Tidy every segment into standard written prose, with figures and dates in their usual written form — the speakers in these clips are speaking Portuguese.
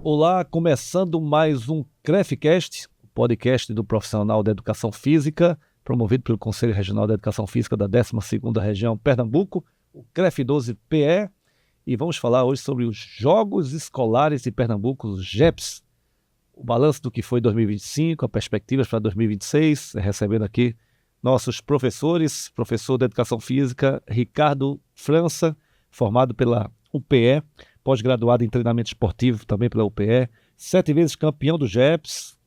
Olá, começando mais um CREFcast, podcast do profissional da Educação Física, promovido pelo Conselho Regional da Educação Física da 12ª Região Pernambuco, o CREF12-PE, e vamos falar hoje sobre os Jogos Escolares de Pernambuco, os JEPs, o balanço do que foi 2025, as perspectivas para 2026, recebendo aqui nossos professores, professor da Educação Física, Ricardo França, formado pela UPE, pós-graduado em treinamento esportivo também pela UPE, 7 vezes campeão do JEPs,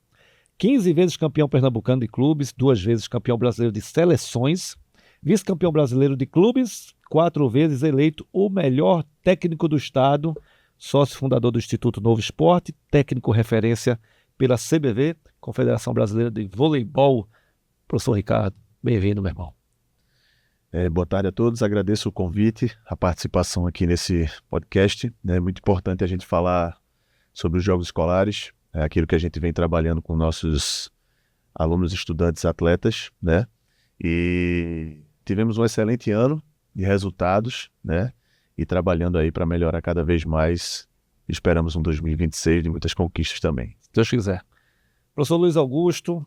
15 vezes campeão pernambucano de clubes, 2 vezes campeão brasileiro de seleções, vice-campeão brasileiro de clubes, 4 vezes eleito o melhor técnico do estado, sócio fundador do Instituto Novo Esporte, técnico referência pela CBV, Confederação Brasileira de Voleibol. Professor Ricardo, bem-vindo, meu irmão. Boa tarde a todos, agradeço o convite, a participação aqui nesse podcast. É muito importante a gente falar sobre os jogos escolares, aquilo que a gente vem trabalhando com nossos alunos, estudantes, atletas, né? E tivemos um excelente ano de resultados, né? E trabalhando aí para melhorar cada vez mais. Esperamos um 2026 de muitas conquistas também. Se Deus quiser. Professor Luiz Augusto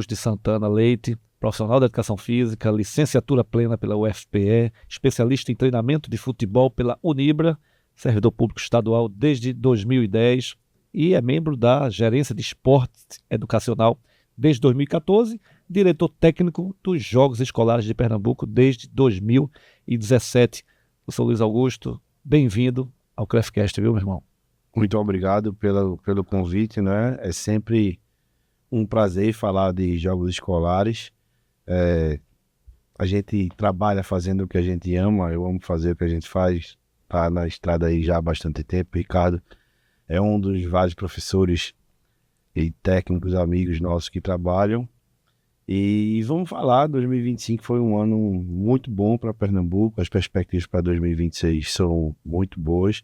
de Santana Leite, profissional da Educação Física, licenciatura plena pela UFPE, especialista em treinamento de futebol pela Unibra, servidor público estadual desde 2010 e é membro da Gerência de Esporte Educacional desde 2014, diretor técnico dos Jogos Escolares de Pernambuco desde 2017. Professor Luiz Augusto, bem-vindo ao CREFcast, viu, meu irmão? Muito obrigado pelo convite, né? É sempre um prazer falar de jogos escolares. A gente trabalha fazendo o que a gente ama, eu amo fazer o que a gente faz, tá na estrada aí já há bastante tempo. Ricardo é um dos vários professores e técnicos amigos nossos que trabalham. E vamos falar, 2025 foi um ano muito bom para Pernambuco, as perspectivas para 2026 são muito boas.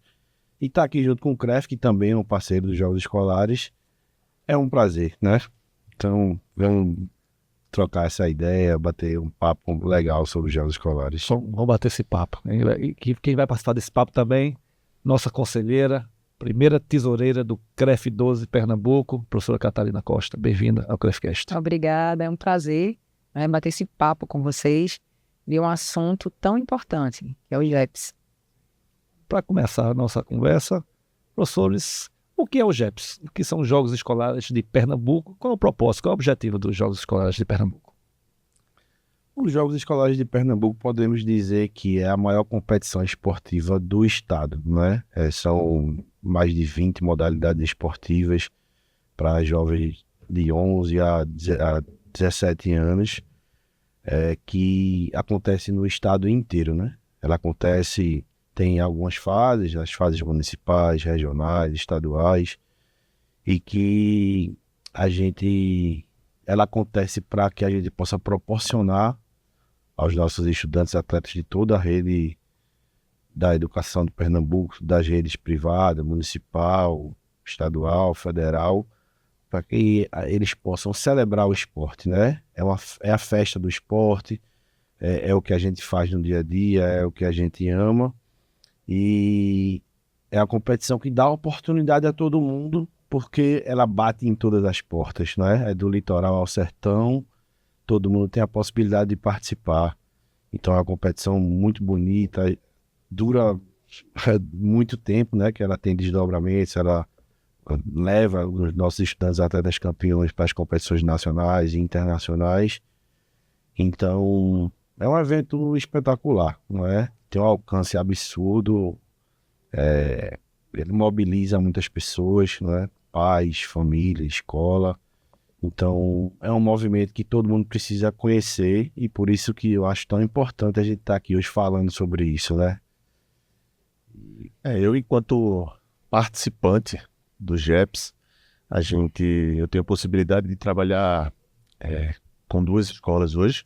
E estar aqui junto com o CREF, que também é um parceiro dos Jogos Escolares, é um prazer, né? Então, vamos trocar essa ideia, bater um papo legal sobre os Jogos Escolares. Vamos bater esse papo. E quem vai participar desse papo também, nossa conselheira, primeira tesoureira do CREF12 Pernambuco, professora Catarina Costa. Bem-vinda ao CREFcast. Obrigada, é um prazer bater esse papo com vocês de um assunto tão importante, que é o JEPs. Para começar a nossa conversa, professores, o que é o JEPs? O que são os Jogos Escolares de Pernambuco? Qual é o propósito, qual é o objetivo dos Jogos Escolares de Pernambuco? Os Jogos Escolares de Pernambuco podemos dizer que é a maior competição esportiva do estado, né? São mais de 20 modalidades esportivas para jovens de 11 a 17 anos, que acontece no estado inteiro, né? Ela acontece, tem algumas fases, as fases municipais, regionais, estaduais, e que ela acontece para que a gente possa proporcionar aos nossos estudantes, atletas de toda a rede da educação de Pernambuco, das redes privada, municipal, estadual, federal, para que eles possam celebrar o esporte, né? É a festa do esporte, é o que a gente faz no dia a dia, é o que a gente ama, e é a competição que dá oportunidade a todo mundo, porque ela bate em todas as portas, né? É do litoral ao sertão, todo mundo tem a possibilidade de participar. Então é uma competição muito bonita, dura muito tempo, né? Que ela tem desdobramentos, ela leva os nossos estudantes atletas campeões para as competições nacionais e internacionais. Então é um evento espetacular, não é? Tem um alcance absurdo, ele mobiliza muitas pessoas, não é? Pais, família, escola. Então, é um movimento que todo mundo precisa conhecer e por isso que eu acho tão importante a gente estar aqui hoje falando sobre isso, né? Eu, enquanto participante do JEPs, eu tenho a possibilidade de trabalhar com 2 escolas hoje,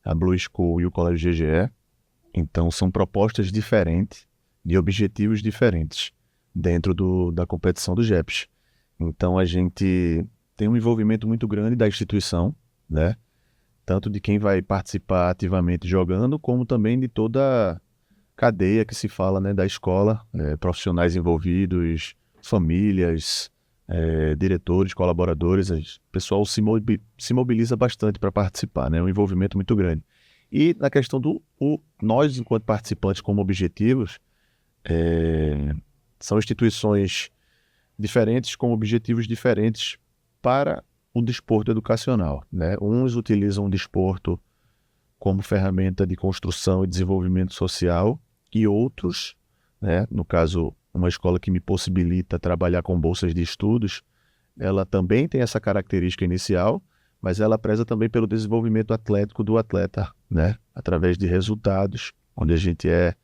a Blue School e o Colégio GGE. Então, são propostas diferentes, de objetivos diferentes, dentro da competição do JEPs. Então, a gente tem um envolvimento muito grande da instituição, né? Tanto de quem vai participar ativamente jogando, como também de toda a cadeia que se fala, né, da escola, profissionais envolvidos, famílias, diretores, colaboradores, o pessoal se mobiliza bastante para participar, né? É um envolvimento muito grande. E na questão nós, enquanto participantes como objetivos, são instituições diferentes com objetivos diferentes para o desporto educacional, né? Uns utilizam o desporto como ferramenta de construção e desenvolvimento social e outros, né? No caso, uma escola que me possibilita trabalhar com bolsas de estudos, ela também tem essa característica inicial, mas ela preza também pelo desenvolvimento atlético do atleta, né? Através de resultados, onde a gente é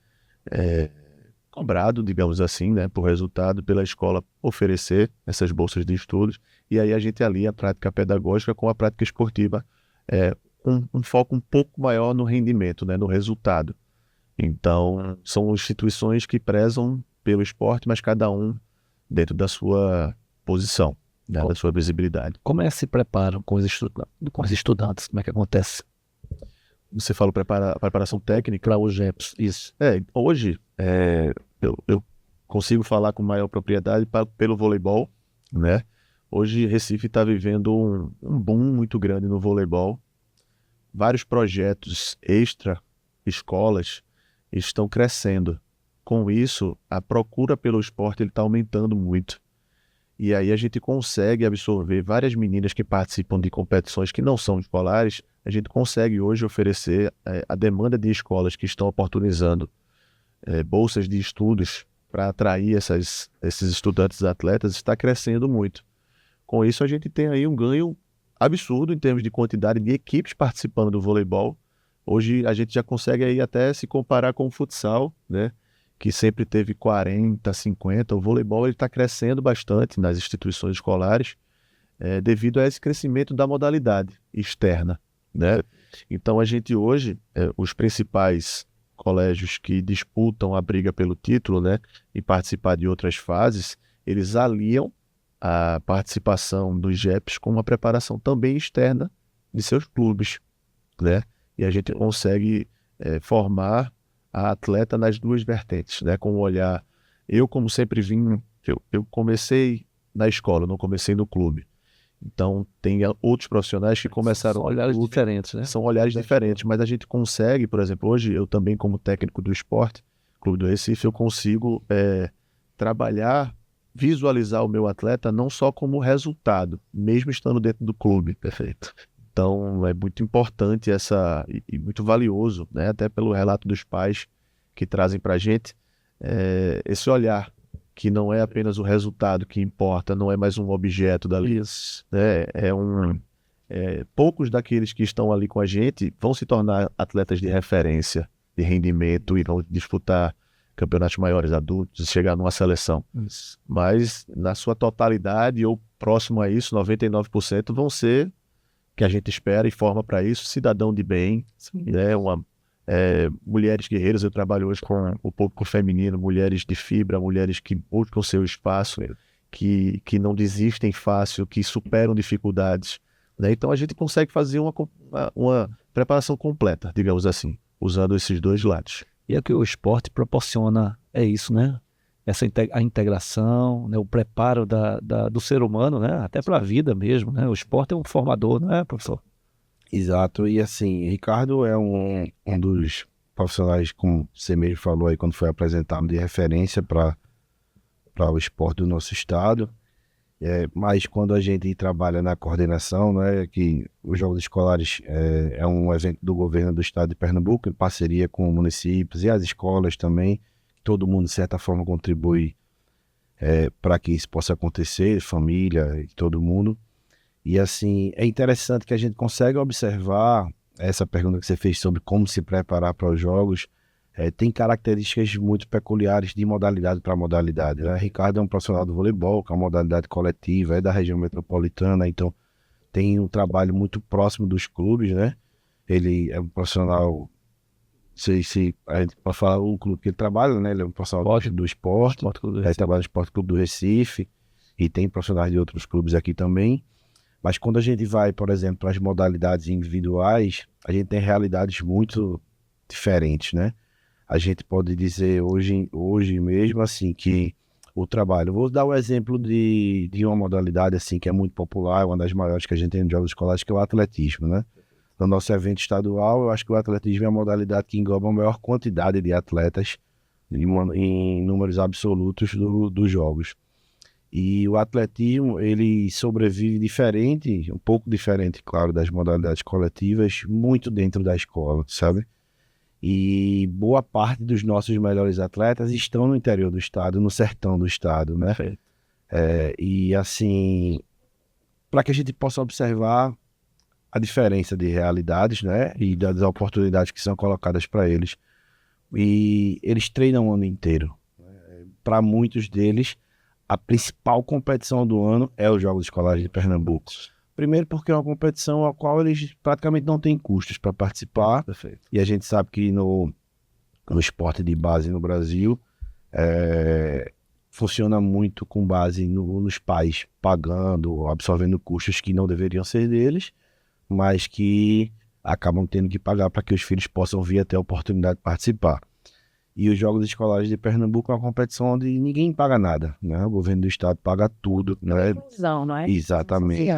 cobrado, digamos assim, né, por resultado pela escola oferecer essas bolsas de estudos, e aí a gente alia a prática pedagógica com a prática esportiva, um foco um pouco maior no rendimento, né, no resultado. Então, são instituições que prezam pelo esporte, mas cada um dentro da sua posição, né, da sua visibilidade. Como é que se preparam com os estudantes? Como é que acontece? Você fala preparação técnica? Para os GEPs, isso. Hoje, eu consigo falar com maior propriedade pelo voleibol, né? Hoje, Recife está vivendo um boom muito grande no voleibol. Vários projetos extra-escolas estão crescendo. Com isso, a procura pelo esporte está aumentando muito. E aí a gente consegue absorver várias meninas que participam de competições que não são escolares. A gente consegue hoje oferecer a demanda de escolas que estão oportunizando bolsas de estudos para atrair esses estudantes atletas, está crescendo muito. Com isso, a gente tem aí um ganho absurdo em termos de quantidade de equipes participando do voleibol. Hoje a gente já consegue aí até se comparar com o futsal, né? Que sempre teve 40, 50. O voleibol está crescendo bastante nas instituições escolares devido a esse crescimento da modalidade externa, né? Então a gente hoje, os principais colégios que disputam a briga pelo título, né, e participar de outras fases, eles aliam a participação dos GEPs com uma preparação também externa de seus clubes, né? E a gente consegue formar a atleta nas duas vertentes, né? Com o olhar, eu como sempre vim, eu comecei na escola, não comecei no clube. Então tem outros profissionais que começaram... São olhares diferentes, né? São olhares diferentes, mas a gente consegue, por exemplo, hoje eu também como técnico do esporte, Clube do Recife, eu consigo trabalhar, visualizar o meu atleta não só como resultado, mesmo estando dentro do clube. Perfeito. Então é muito importante e muito valioso, né? Até pelo relato dos pais que trazem para a gente esse olhar, que não é apenas o resultado que importa, não é mais um objeto dali. Isso. Né? Poucos daqueles que estão ali com a gente vão se tornar atletas de referência, de rendimento, e vão disputar campeonatos maiores, adultos, chegar numa seleção. Isso. Mas na sua totalidade, ou próximo a isso, 99% vão ser, que a gente espera e forma para isso, cidadão de bem, né? Mulheres guerreiras. Eu trabalho hoje com o público feminino, mulheres de fibra, mulheres que buscam seu espaço, que não desistem fácil, que superam dificuldades, né? Então a gente consegue fazer uma preparação completa, digamos assim, usando esses dois lados. E é o que o esporte proporciona, é isso, né? A integração, né? O preparo do ser humano, né? Até para a vida mesmo, né? O esporte é um formador, não é, professor? Exato, e assim, Ricardo é um dos profissionais, como você mesmo falou aí quando foi apresentado, de referência para o esporte do nosso estado. Mas quando a gente trabalha na coordenação, né, que os Jogos Escolares é um evento do governo do estado de Pernambuco, em parceria com municípios e as escolas também, todo mundo de certa forma contribui para que isso possa acontecer, família e todo mundo. E assim, é interessante que a gente consegue observar essa pergunta que você fez sobre como se preparar para os jogos. Tem características muito peculiares de modalidade para modalidade, né? Ricardo é um profissional do voleibol, que é uma modalidade coletiva, é da região metropolitana, então tem um trabalho muito próximo dos clubes, né? Ele é um profissional, se a gente pode falar o clube que ele trabalha, né? Ele é um profissional do esporte, ele trabalha no Esporte Clube do Recife, e tem profissionais de outros clubes aqui também. Mas quando a gente vai, por exemplo, para as modalidades individuais, a gente tem realidades muito diferentes, né? A gente pode dizer hoje mesmo assim que o trabalho. Vou dar o exemplo de uma modalidade assim que é muito popular, uma das maiores que a gente tem nos jogos escolares, que é o atletismo, né? No nosso evento estadual, eu acho que o atletismo é a modalidade que engloba a maior quantidade de atletas em números absolutos dos jogos. E o atletismo, ele sobrevive diferente, um pouco diferente, claro, das modalidades coletivas, muito dentro da escola, sabe? E boa parte dos nossos melhores atletas estão no interior do estado, no sertão do estado, né? E assim, para que a gente possa observar a diferença de realidades, né? E das oportunidades que são colocadas para eles. E eles treinam o ano inteiro. Para muitos deles, a principal competição do ano é os Jogos Escolares de Pernambuco. Primeiro porque é uma competição a qual eles praticamente não têm custos para participar. Perfeito. E a gente sabe que no esporte de base no Brasil funciona muito com base nos pais pagando, absorvendo custos que não deveriam ser deles, mas que acabam tendo que pagar para que os filhos possam vir até a oportunidade de participar. E os Jogos Escolares de Pernambuco é uma competição onde ninguém paga nada, né? O governo do estado paga tudo, né? Inclusão, não é? Exatamente.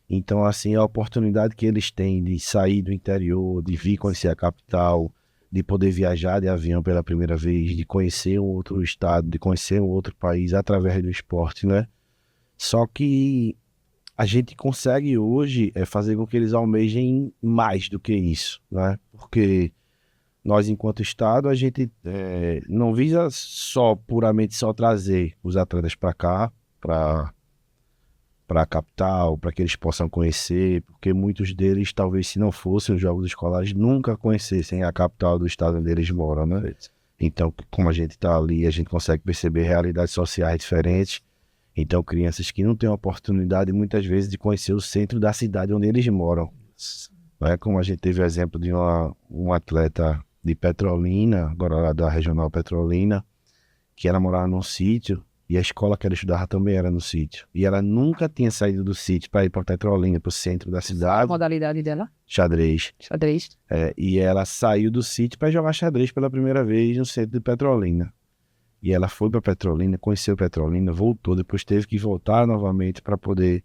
Então, assim, a oportunidade que eles têm de sair do interior, de vir conhecer a capital, de poder viajar de avião pela primeira vez, de conhecer um outro estado, de conhecer um outro país através do esporte, né? Só que a gente consegue hoje fazer com que eles almejem mais do que isso, né? Porque nós, enquanto estado, a gente não visa puramente trazer os atletas para cá, para a capital, para que eles possam conhecer, porque muitos deles, talvez se não fossem os jogos escolares, nunca conhecessem a capital do estado onde eles moram, né? Então, como a gente está ali, a gente consegue perceber realidades sociais diferentes. Então, crianças que não têm a oportunidade, muitas vezes, de conhecer o centro da cidade onde eles moram. Não é como a gente teve o exemplo de um atleta de Petrolina, agora lá da Regional Petrolina, que ela morava num sítio, e a escola que ela estudava também era no sítio. E ela nunca tinha saído do sítio para ir para Petrolina, para o centro da cidade. A modalidade dela? Xadrez. Xadrez. E ela saiu do sítio para jogar xadrez pela primeira vez no centro de Petrolina. E ela foi para Petrolina, conheceu Petrolina, voltou, depois teve que voltar novamente para poder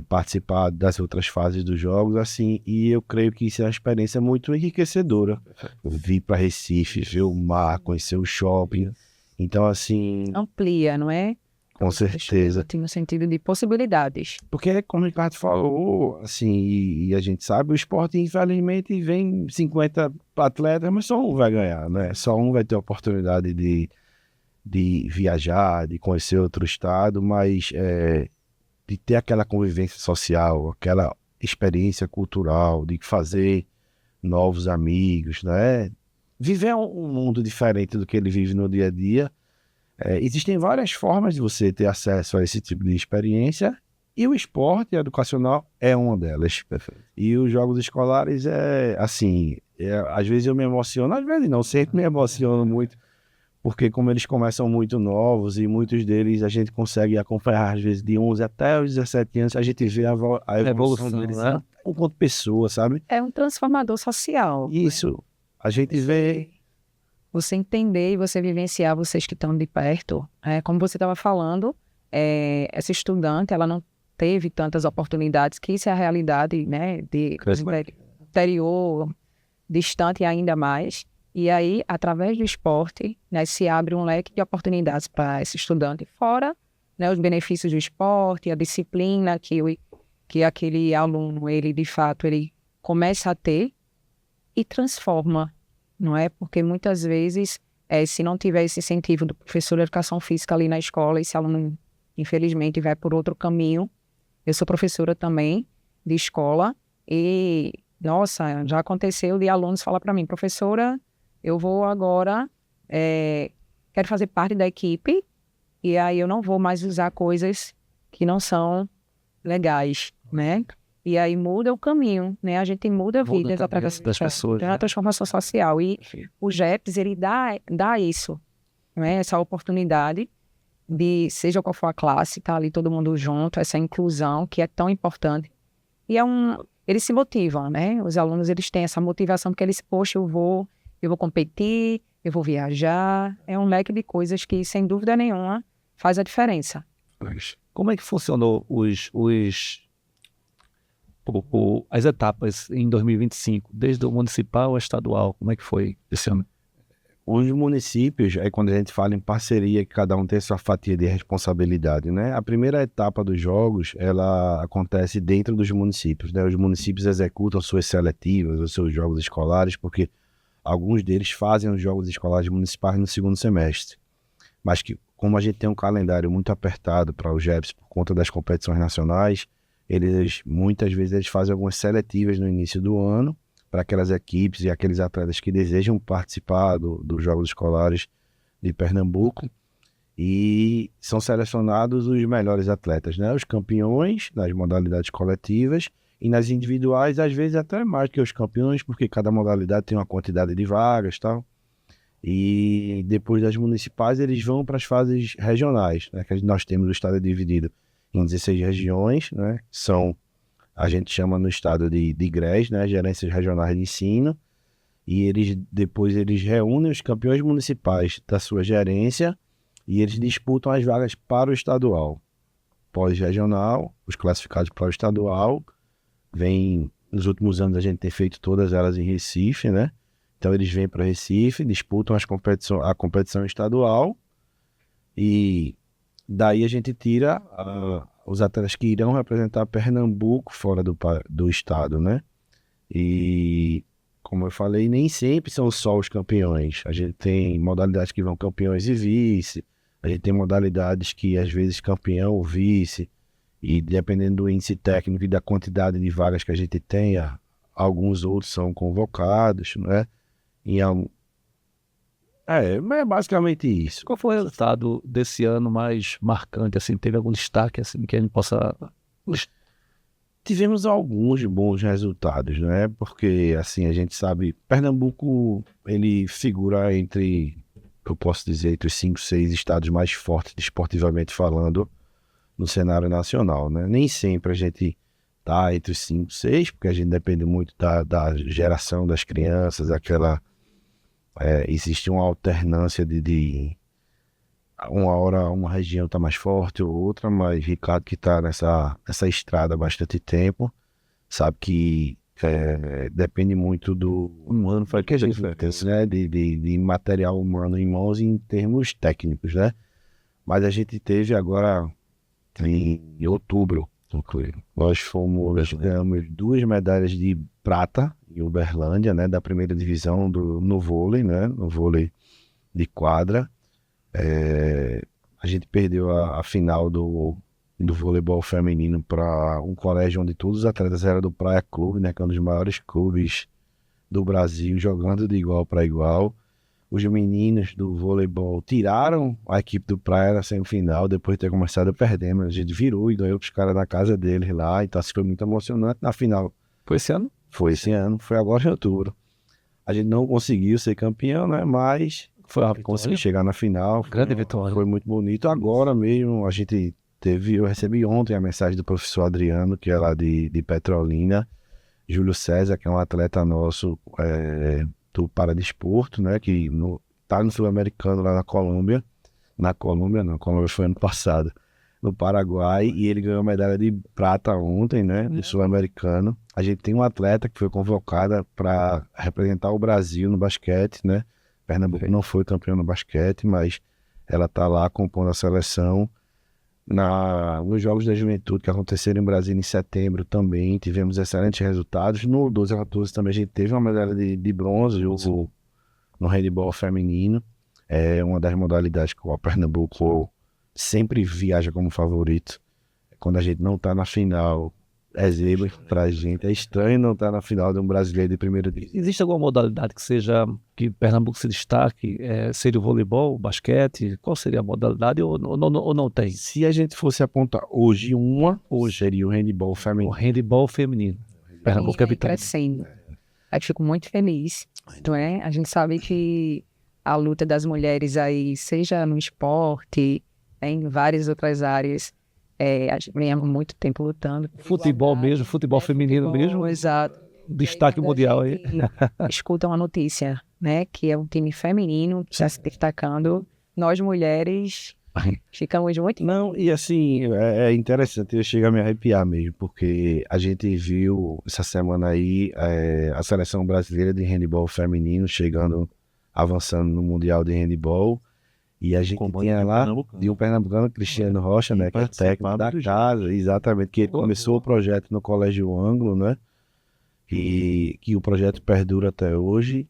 participar das outras fases dos jogos, assim, e eu creio que isso é uma experiência muito enriquecedora. Vir para Recife, ver o mar, conhecer o shopping. Então, assim... Amplia, não é? Com certeza. Tem no sentido de possibilidades. Porque, como o Ricardo falou, assim, e a gente sabe, o esporte, infelizmente, vem 50 atletas, mas só um vai ganhar, né? Só um vai ter a oportunidade de viajar, de conhecer outro estado, mas de ter aquela convivência social, aquela experiência cultural, de fazer novos amigos, né? Viver um mundo diferente do que ele vive no dia a dia. Existem várias formas de você ter acesso a esse tipo de experiência e o esporte educacional é uma delas. Perfeito. E os jogos escolares às vezes eu me emociono, às vezes não, sempre me emociono muito, porque como eles começam muito novos e muitos deles a gente consegue acompanhar às vezes de 11 até os 17 anos, a gente vê a evolução deles, né? Enquanto pessoa, sabe? É um transformador social. Isso. Né? A gente vê... Você entender e você vivenciar, vocês que estão de perto. Como você estava falando, essa estudante, ela não teve tantas oportunidades, que isso é a realidade, né? De interior, distante ainda mais. E aí, através do esporte, né, se abre um leque de oportunidades para esse estudante. Fora, né, os benefícios do esporte, a disciplina que aquele aluno, ele de fato, ele começa a ter e transforma, não é? Porque muitas vezes, se não tiver esse incentivo do professor de educação física ali na escola, esse aluno, infelizmente, vai por outro caminho. Eu sou professora também de escola e, nossa, já aconteceu de alunos falar para mim, professora, eu vou agora, quero fazer parte da equipe e aí eu não vou mais usar coisas que não são legais, né? E aí muda o caminho, né? A gente muda vidas através das pessoas. É uma transformação social. E o GEPS, ele dá isso, né? Essa oportunidade de, seja qual for a classe, tá ali todo mundo junto, essa inclusão que é tão importante. E eles se motivam, né? Os alunos, eles têm essa motivação porque eles, poxa, eu vou competir, eu vou viajar. É um leque de coisas que, sem dúvida nenhuma, faz a diferença. Como é que funcionou as etapas em 2025, desde o municipal ao estadual? Como é que foi esse ano? Os municípios, aí quando a gente fala em parceria, que cada um tem sua fatia de responsabilidade, né? A primeira etapa dos jogos, ela acontece dentro dos municípios, né? Os municípios executam suas seletivas, os seus jogos escolares, porque alguns deles fazem os jogos escolares municipais no segundo semestre. Mas que, como a gente tem um calendário muito apertado para os JEPs por conta das competições nacionais, muitas vezes eles fazem algumas seletivas no início do ano, para aquelas equipes e aqueles atletas que desejam participar dos Jogos Escolares de Pernambuco, e são selecionados os melhores atletas, né? Os campeões nas modalidades coletivas, e nas individuais, às vezes até mais que os campeões, porque cada modalidade tem uma quantidade de vagas e tal. E depois das municipais, eles vão para as fases regionais, né? Que nós temos o estado dividido em 16 regiões, né? A gente chama no estado de GRES, né, Gerências Regionais de Ensino, e depois eles reúnem os campeões municipais da sua gerência e eles disputam as vagas para o estadual. Pós-regional, os classificados para o estadual, nos últimos anos a gente tem feito todas elas em Recife, né? Então eles vêm para Recife, disputam a competição estadual, e daí a gente tira os atletas que irão representar Pernambuco fora do estado, né? E, como eu falei, nem sempre são só os campeões. A gente tem modalidades que vão campeões e vice, a gente tem modalidades que às vezes campeão ou vice, e dependendo do índice técnico e da quantidade de vagas que a gente tenha, alguns outros são convocados, né? É basicamente isso. Qual foi o resultado desse ano mais marcante? Assim, teve algum destaque assim, que a gente possa... Tivemos alguns bons resultados, né? Porque, assim, a gente sabe, Pernambuco, ele figura entre, eu posso dizer, entre os 5, 6 estados mais fortes, esportivamente falando, no cenário nacional, né? Nem sempre a gente tá entre os 5, 6, porque a gente depende muito da geração das crianças, existe uma alternância de uma hora uma região está mais forte ou outra, mas Ricardo, que está nessa estrada há bastante tempo, sabe que depende muito do humano, faz que a gente fez, né? De material humano em mãos em termos técnicos, né? Mas a gente teve agora em outubro, nós ganhamos 2 medalhas de prata em Uberlândia, né, da primeira divisão no vôlei, né, no vôlei de quadra. A gente perdeu a final do voleibol feminino para um colégio onde todos os atletas eram do Praia Clube, né, que é um dos maiores clubes do Brasil, jogando de igual para igual. Os meninos do voleibol tiraram a equipe do Praia na semifinal, depois de ter começado a perder, mas a gente virou e ganhou para os caras na casa deles lá, então isso foi muito emocionante. Na final, foi esse ano? Foi esse ano, foi agora em outubro. A gente não conseguiu ser campeão, né? Mas conseguiu chegar na final. Grande vitória. Foi muito bonito. Agora mesmo a gente eu recebi ontem a mensagem do professor Adriano, que é lá de Petrolina, Júlio César, que é um atleta nosso do paradesporto, né? Que tá no Sul-Americano lá na Colômbia. Na Colômbia foi ano passado. No Paraguai, e ele ganhou a medalha de prata ontem, né, no Sul-Americano. A gente tem uma atleta que foi convocada para representar o Brasil no basquete, né? Pernambuco não foi campeão no basquete, mas ela tá lá compondo a seleção. Nos Jogos da Juventude que aconteceram em Brasília em setembro também tivemos excelentes resultados. No 12-14 também a gente teve uma medalha de bronze no handebol feminino. É uma das modalidades que o Pernambuco sempre viaja como favorito. Quando a gente não tá na final, é zebra pra gente. É estranho não estar na final de um brasileiro de primeira divisão. Existe alguma modalidade que Pernambuco se destaque? Seria o voleibol, o basquete? Qual seria a modalidade ou não tem? Se a gente fosse apontar hoje seria o handebol feminino. O handebol feminino. Pernambuco é vitória. Crescendo. Eu fico muito feliz. Não é? A gente sabe que a luta das mulheres aí, seja no esporte, em várias outras áreas, a gente vem há muito tempo lutando. Futebol mesmo, futebol feminino mesmo. Exato. Destaque mundial aí. Escuta uma notícia, né, que é um time feminino que está se destacando. Nós mulheres Ficamos muito... Não, e assim, é interessante, eu chego a me arrepiar mesmo, porque a gente viu essa semana aí a seleção brasileira de handebol feminino chegando, avançando no Mundial de Handebol, e a gente tinha lá de um pernambucano, Cristiano Rocha, né, que é o técnico da casa, exatamente, que ele começou o projeto no Colégio Ângulo, né, e que o projeto perdura até hoje.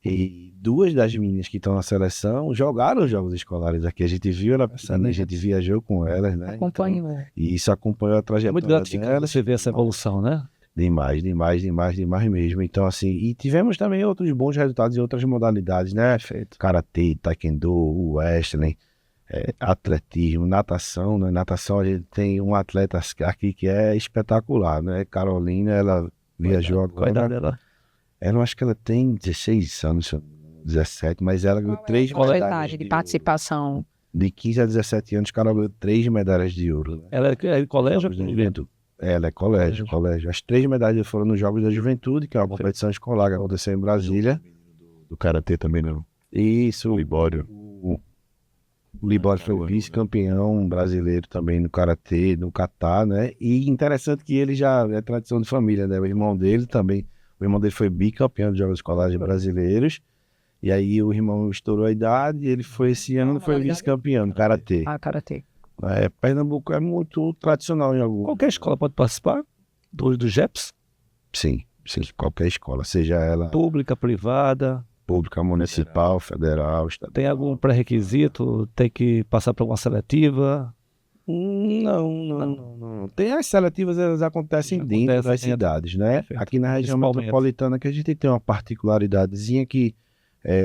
E duas das meninas que estão na seleção jogaram os jogos escolares aqui. A gente viu ela, a gente viajou com elas, né? Acompanhou. Então, e isso acompanhou a É trajetória muito gratificante delas. você ver essa evolução, né? Demais mesmo. Então, assim, e tivemos também outros bons resultados em outras modalidades, né? Karatê, taekwondo, wrestling, atletismo, natação, né? Natação a gente tem um atleta aqui que é espetacular, né? Carolina, ela viajou Qual a idade agora. dela? Eu acho que ela tem 16 anos, 17, mas ela ganhou 3 Qual a medalhas idade de ouro. participação? De 15 a 17 anos, cara, ganhou 3 medalhas de ouro. Né? Ela é de colégio? Jogos da Juventude. Ela é colégio. As 3 medalhas foram nos Jogos da Juventude, que é uma competição escolar que aconteceu em Brasília. Do Karatê também, não. Isso. O Libório. O Libório foi o vice-campeão brasileiro também no Karatê, no Catar, né? E interessante que ele já é tradição de família, né? O irmão dele também. O irmão dele foi bicampeão de Jogos Escolares Brasileiros. E aí o irmão estourou a idade e ele foi esse ano foi vice-campeão no Karatê. Karatê. Pernambuco é muito tradicional em algum. Qualquer escola pode participar do GEPS? Sim, qualquer escola, seja ela Pública, privada. pública, municipal, federal, estadual. Tem algum pré-requisito? Tem que passar por uma seletiva? Não. Tem as seletivas, elas acontecem dentro das cidades, né? Perfeito. Aqui na região Principalmente. metropolitana que a gente tem uma particularidadezinha que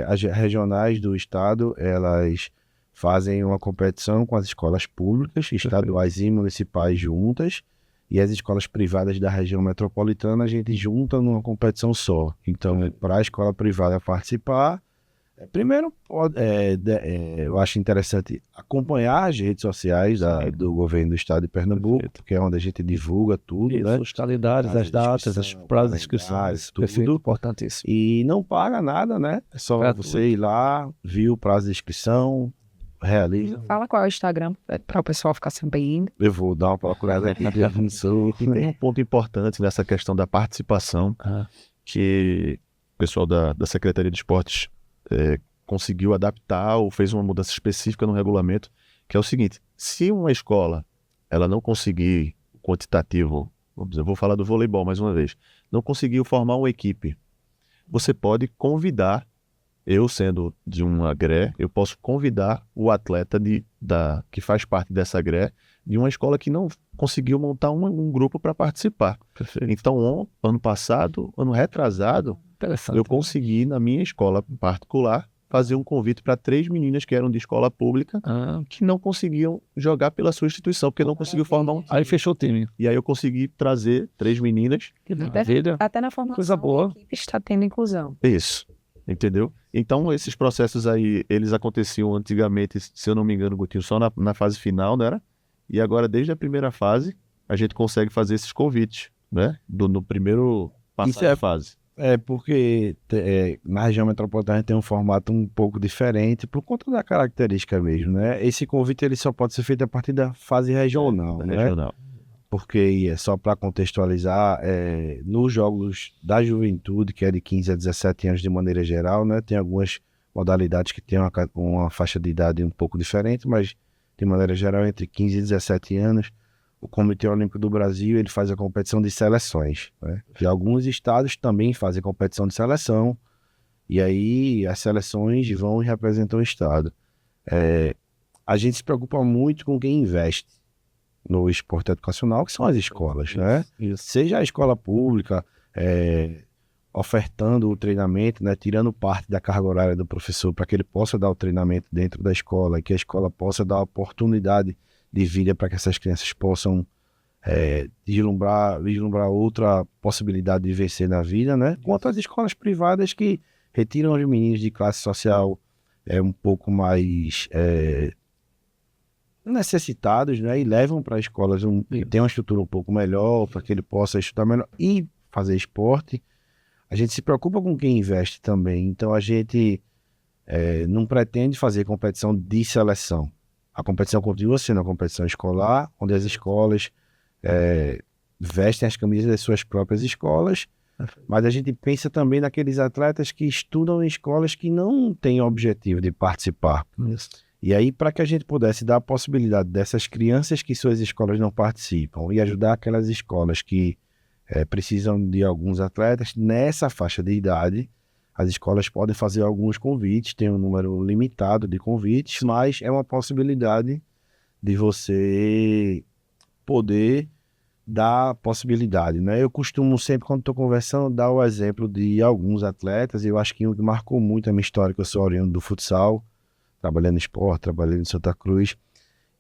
as regionais do estado, elas fazem uma competição com as escolas públicas, estaduais e municipais juntas, e as escolas privadas da região metropolitana a gente junta numa competição só. Então, para a escola privada participar, primeiro, eu acho interessante acompanhar as redes sociais do governo do estado de Pernambuco, Perfeito. que é onde a gente divulga tudo, Isso, né? os calendários, as datas, as prazos de inscrições. tudo. Perfeito, importantíssimo. E não paga nada, né? É só Gratuito. você ir lá, viu o prazo de inscrição, realiza. Fala qual é o Instagram para o pessoal ficar sabendo. Eu vou dar uma procurada aqui. E tem um ponto importante nessa questão da participação, que o pessoal da Secretaria de Esportes conseguiu adaptar ou fez uma mudança específica no regulamento, que é o seguinte: se uma escola ela não conseguir o quantitativo, vamos dizer, eu vou falar do voleibol mais uma vez, não conseguiu formar uma equipe, você pode convidar, eu sendo de uma GRE, eu posso convidar o atleta que faz parte dessa GRE de uma escola que não conseguiu montar um grupo para participar. Perfeito. Então, ano passado, ano retrasado, Interessante. eu consegui, na minha escola particular, fazer um convite para 3 meninas que eram de escola pública, que não conseguiam jogar pela sua instituição, porque não conseguiu formar um time. Aí fechou o time. E aí eu consegui trazer 3 meninas. Que maravilha. Até na formação Coisa boa. da equipe está tendo inclusão. Isso, entendeu? Então, esses processos aí, eles aconteciam antigamente, se eu não me engano, Gutinho, só na fase final, não era? E agora, desde a primeira fase, a gente consegue fazer esses convites, né? No primeiro Isso passar de fase. Porque na região metropolitana a gente tem um formato um pouco diferente por conta da característica mesmo, né? Esse convite ele só pode ser feito a partir da fase regional, né? Regional. Porque só para contextualizar, nos jogos da juventude, que é de 15 a 17 anos de maneira geral, né? Tem algumas modalidades que tem uma faixa de idade um pouco diferente, mas de maneira geral entre 15 e 17 anos, o Comitê Olímpico do Brasil ele faz a competição de seleções, né? E alguns estados também fazem competição de seleção, e aí as seleções vão e representam o estado. A gente se preocupa muito com quem investe no esporte educacional, que são as escolas, né? Isso. Seja a escola pública ofertando o treinamento, né? Tirando parte da carga horária do professor para que ele possa dar o treinamento dentro da escola, e que a escola possa dar a oportunidade de vida para que essas crianças possam vislumbrar outra possibilidade de vencer na vida, né? Quanto às escolas privadas que retiram os meninos de classe social um pouco mais necessitados, né? E levam para escolas que tem uma estrutura um pouco melhor, para que ele possa estudar melhor e fazer esporte. A gente se preocupa com quem investe também. Então a gente não pretende fazer competição de seleção. A competição continua sendo uma competição escolar, onde as escolas vestem as camisas das suas próprias escolas, mas a gente pensa também naqueles atletas que estudam em escolas que não têm o objetivo de participar. Isso. E aí, para que a gente pudesse dar a possibilidade dessas crianças que suas escolas não participam e ajudar aquelas escolas que precisam de alguns atletas, nessa faixa de idade, as escolas podem fazer alguns convites, tem um número limitado de convites, mas é uma possibilidade de você poder dar possibilidade, né? Eu costumo sempre, quando estou conversando, dar o exemplo de alguns atletas. Eu acho que um que marcou muito a minha história, que eu sou oriundo do futsal, trabalhando em esporte, trabalhando em Santa Cruz,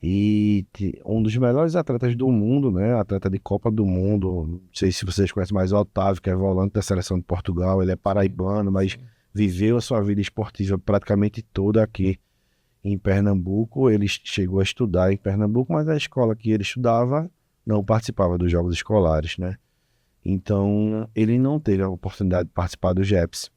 e um dos melhores atletas do mundo, né? Atleta de Copa do Mundo, não sei se vocês conhecem mais o Otávio, que é volante da seleção de Portugal. Ele é paraibano, mas viveu a sua vida esportiva praticamente toda aqui em Pernambuco. Ele chegou a estudar em Pernambuco, mas a escola que ele estudava não participava dos jogos escolares, né? Então, ele não teve a oportunidade de participar do JEPS.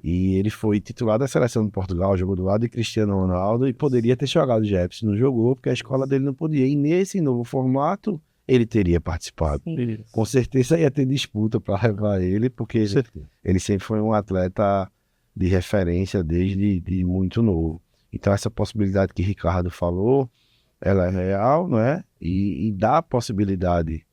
E ele foi titular da seleção de Portugal, jogou do lado de Cristiano Ronaldo e poderia ter jogado JEPS. Não jogou porque a escola dele não podia. E nesse novo formato, ele teria participado. Isso. Com certeza ia ter disputa para levar ele, porque ele sempre foi um atleta de referência desde muito novo. Então, essa possibilidade que Ricardo falou, ela é real, não é? E dá a possibilidade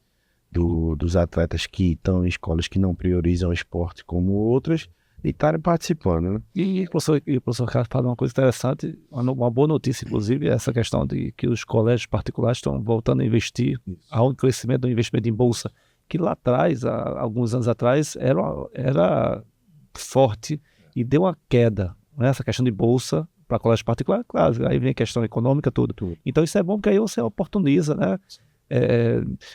dos atletas que estão em escolas que não priorizam o esporte como outras de estarem participando, né? E o professor Carlos fala uma coisa interessante, uma boa notícia, inclusive, é essa questão de que os colégios particulares estão voltando a investir, há um crescimento do investimento em bolsa, que lá atrás, há alguns anos atrás, era forte e deu uma queda, né? Essa questão de bolsa para colégio particular, claro, aí vem a questão econômica, tudo. Então isso é bom porque aí você oportuniza, né?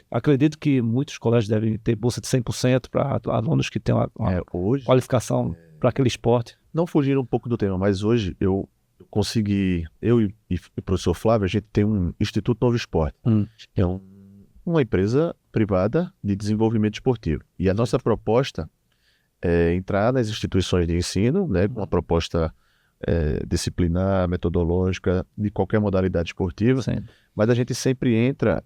Acredito que muitos colégios devem ter bolsa de 100% para alunos que têm uma Hoje, qualificação para aquele esporte. não fugindo um pouco do tema, mas hoje eu consegui, eu e o professor Flávio, a gente tem um Instituto Novo Esporte, que é uma empresa privada de desenvolvimento esportivo. E a nossa proposta é entrar nas instituições de ensino, né, com uma proposta disciplinar, metodológica, de qualquer modalidade esportiva, Sim. mas a gente sempre entra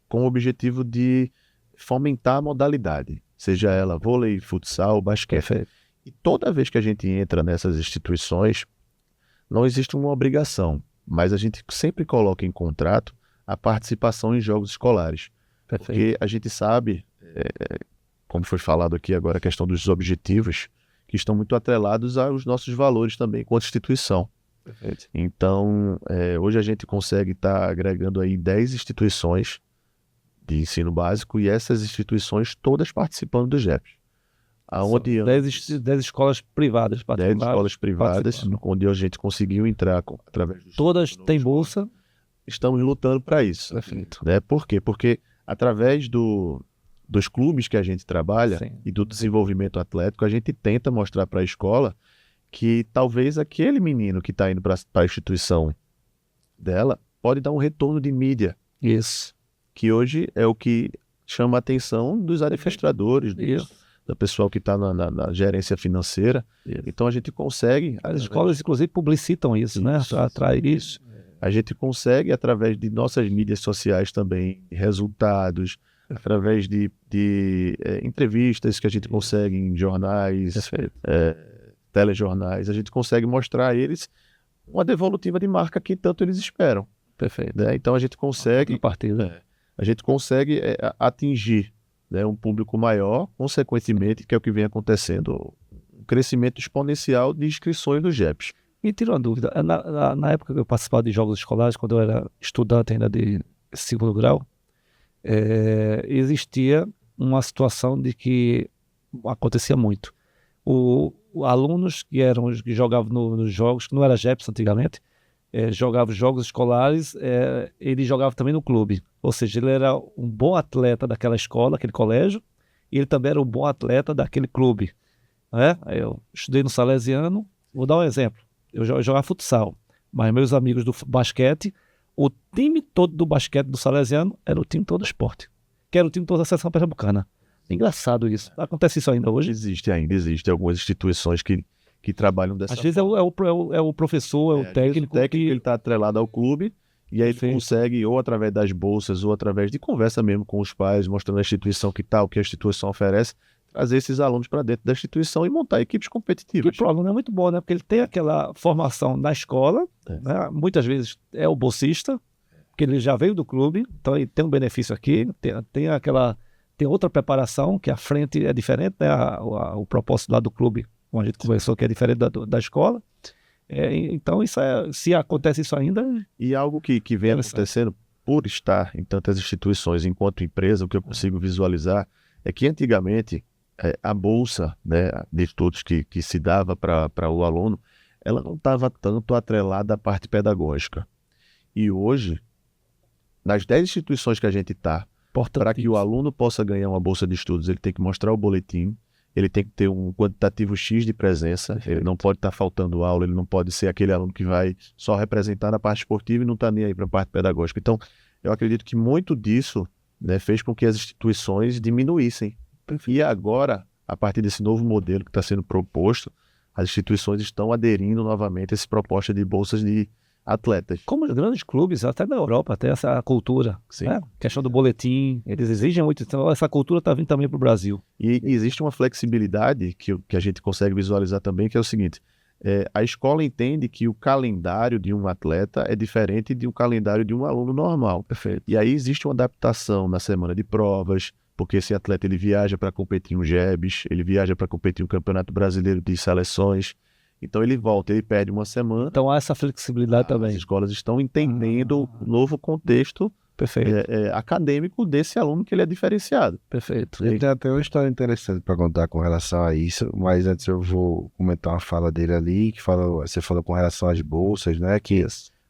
com o objetivo de fomentar a modalidade, seja ela vôlei, futsal, basquete. Perfeito. E toda vez que a gente entra nessas instituições, não existe uma obrigação, mas a gente sempre coloca em contrato a participação em jogos escolares. Perfeito. Porque a gente sabe, como foi falado aqui agora, a questão dos objetivos, que estão muito atrelados aos nossos valores também, enquanto instituição. Perfeito. Então, hoje a gente consegue estar agregando aí 10 instituições de ensino básico e essas instituições todas participando do JEPS. Aonde 10 escolas privadas 10 escolas privadas, participando. onde a gente conseguiu entrar através do Todas têm bolsa. Estamos lutando para isso. Perfeito. Né? Por quê? Porque através dos clubes que a gente trabalha, Sim. e do desenvolvimento atlético, a gente tenta mostrar para a escola que talvez aquele menino que está indo para a instituição dela pode dar um retorno de mídia, Isso. que hoje é o que chama a atenção dos administradores, Isso. do pessoal que está na gerência financeira. Isso. Então a gente consegue... As escolas, inclusive, publicitam isso, né? Para atrair isso. A gente consegue, através de nossas mídias sociais também, resultados, através de entrevistas que a gente consegue em jornais, telejornais, a gente consegue mostrar a eles uma devolutiva de marca que tanto eles esperam. Perfeito. Né? Então a gente consegue, atingir, né, um público maior, consequentemente, que é o que vem acontecendo, um crescimento exponencial de inscrições do JEPS. Me tira uma dúvida. Na época que eu participava de jogos escolares, quando eu era estudante ainda de segundo grau, existia uma situação de que acontecia muito. Alunos que jogavam nos jogos, que não era JEPS antigamente, jogavam jogos escolares, ele jogava também no clube. Ou seja, ele era um bom atleta daquela escola, aquele colégio, e ele também era um bom atleta daquele clube. Né? Eu estudei no Salesiano, vou dar um exemplo. Eu jogava futsal, mas meus amigos do basquete, o time todo do basquete do Salesiano era o time todo do esporte, que era o time todo da seleção pernambucana. Engraçado isso. Acontece isso ainda hoje? Existe algumas instituições que que trabalham dessa Às vezes forma. é o professor, é o técnico. O técnico ele está atrelado ao clube e aí ele Perfeito. consegue, ou através das bolsas, ou através de conversa mesmo com os pais, mostrando a instituição que tal, o que a instituição oferece, trazer esses alunos para dentro da instituição e montar equipes Que competitivas. pro aluno é muito bom, né? Porque ele tem aquela formação na escola, né? Muitas vezes é o bolsista, porque ele já veio do clube, então ele tem um benefício aqui, tem outra preparação, que a frente é diferente, né? O propósito lá do clube, como a gente conversou, que é diferente da escola. Então, se acontece isso ainda, E algo que vem Interessante. acontecendo por estar em tantas instituições enquanto empresa, o que eu consigo visualizar é que antigamente a bolsa, né, de estudos que se dava para o aluno, ela não estava tanto atrelada à parte pedagógica. E hoje, nas 10 instituições que a gente está, para que o aluno possa ganhar uma bolsa de estudos, ele tem que mostrar o boletim, ele tem que ter um quantitativo X de presença, ele não pode estar faltando aula, ele não pode ser aquele aluno que vai só representar na parte esportiva e não está nem aí para a parte pedagógica. Então, eu acredito que muito disso, né, fez com que as instituições diminuíssem. E agora, a partir desse novo modelo que está sendo proposto, as instituições estão aderindo novamente a essa proposta de bolsas de atletas. como os grandes clubes, até na Europa, tem essa cultura. Sim. Né? Questão do boletim, eles exigem muito. Então, essa cultura está vindo também para o Brasil. E existe uma flexibilidade que a gente consegue visualizar também, que é o seguinte: a escola entende que o calendário de um atleta é diferente do calendário de um aluno normal. Perfeito. E aí existe uma adaptação na semana de provas, porque esse atleta ele viaja para competir em um GEBs, ele viaja para competir no Campeonato Brasileiro de Seleções. Então ele volta, ele perde uma semana. Então há essa flexibilidade As também. escolas estão entendendo o novo contexto Perfeito, acadêmico desse aluno que ele é diferenciado. perfeito. Ele tem até uma história interessante para contar com relação a isso, mas antes eu vou comentar uma fala dele ali, você falou com relação às bolsas, né? Que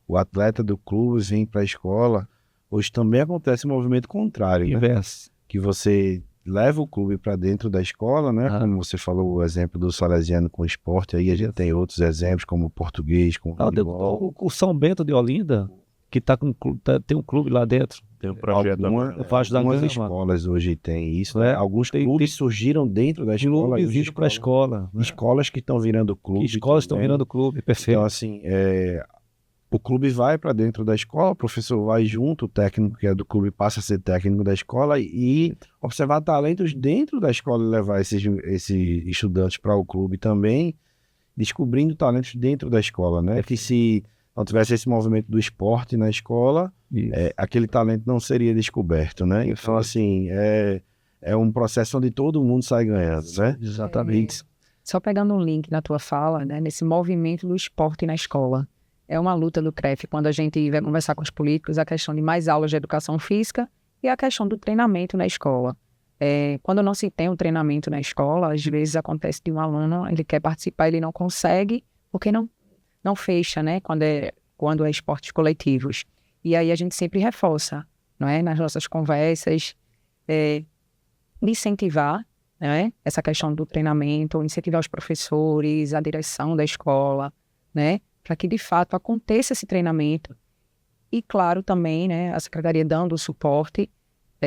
o atleta do clube vem para a escola. Hoje também acontece um movimento contrário, né? Inverso. Que você leva o clube para dentro da escola, né? Ah. Como você falou, o exemplo do Salesiano com esporte, aí a gente tem outros exemplos, como o português, como o voleibol. O São Bento de Olinda, que tem um clube lá dentro. Tem um projeto Faz da Algumas Gama. escolas hoje têm isso, É, né? Alguns clubes surgiram dentro da escola. Clube e hoje existe para a escola. Né? escolas que estão virando Que clube. escolas estão também. virando clube, perfeito. Então, assim, o clube vai para dentro da escola, o professor vai junto, o técnico que é do clube passa a ser técnico da escola e observar talentos dentro da escola e levar esses estudantes para o clube também, descobrindo talentos dentro da escola, né? Que se não tivesse esse movimento do esporte na escola, aquele talento não seria descoberto, né? Então, assim, é um processo onde todo mundo sai ganhando, né? Exatamente. Só pegando um link na tua fala, né, nesse movimento do esporte na escola. É uma luta do CREF, quando a gente vai conversar com os políticos, a questão de mais aulas de educação física e a questão do treinamento na escola. Quando não se tem um treinamento na escola, às vezes acontece de um aluno, ele quer participar, ele não consegue, porque não fecha, né, quando é esportes coletivos. E aí a gente sempre reforça, não é, nas nossas conversas, incentivar, né, essa questão do treinamento, incentivar os professores, a direção da escola, né, para que de fato aconteça esse treinamento. E claro também, né, a secretaria dando o suporte,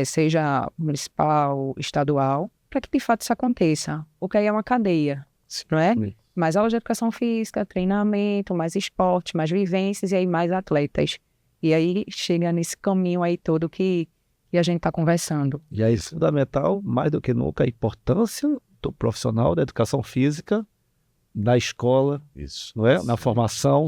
seja municipal, estadual, para que de fato isso aconteça. Porque aí é uma cadeia, não é? Sim. Mais aulas de educação física, treinamento, mais esporte, mais vivências e aí mais atletas. E aí chega nesse caminho aí todo que a gente está conversando. E aí, fundamental, mais do que nunca, a importância do profissional da educação física na escola, Isso. não é? Na formação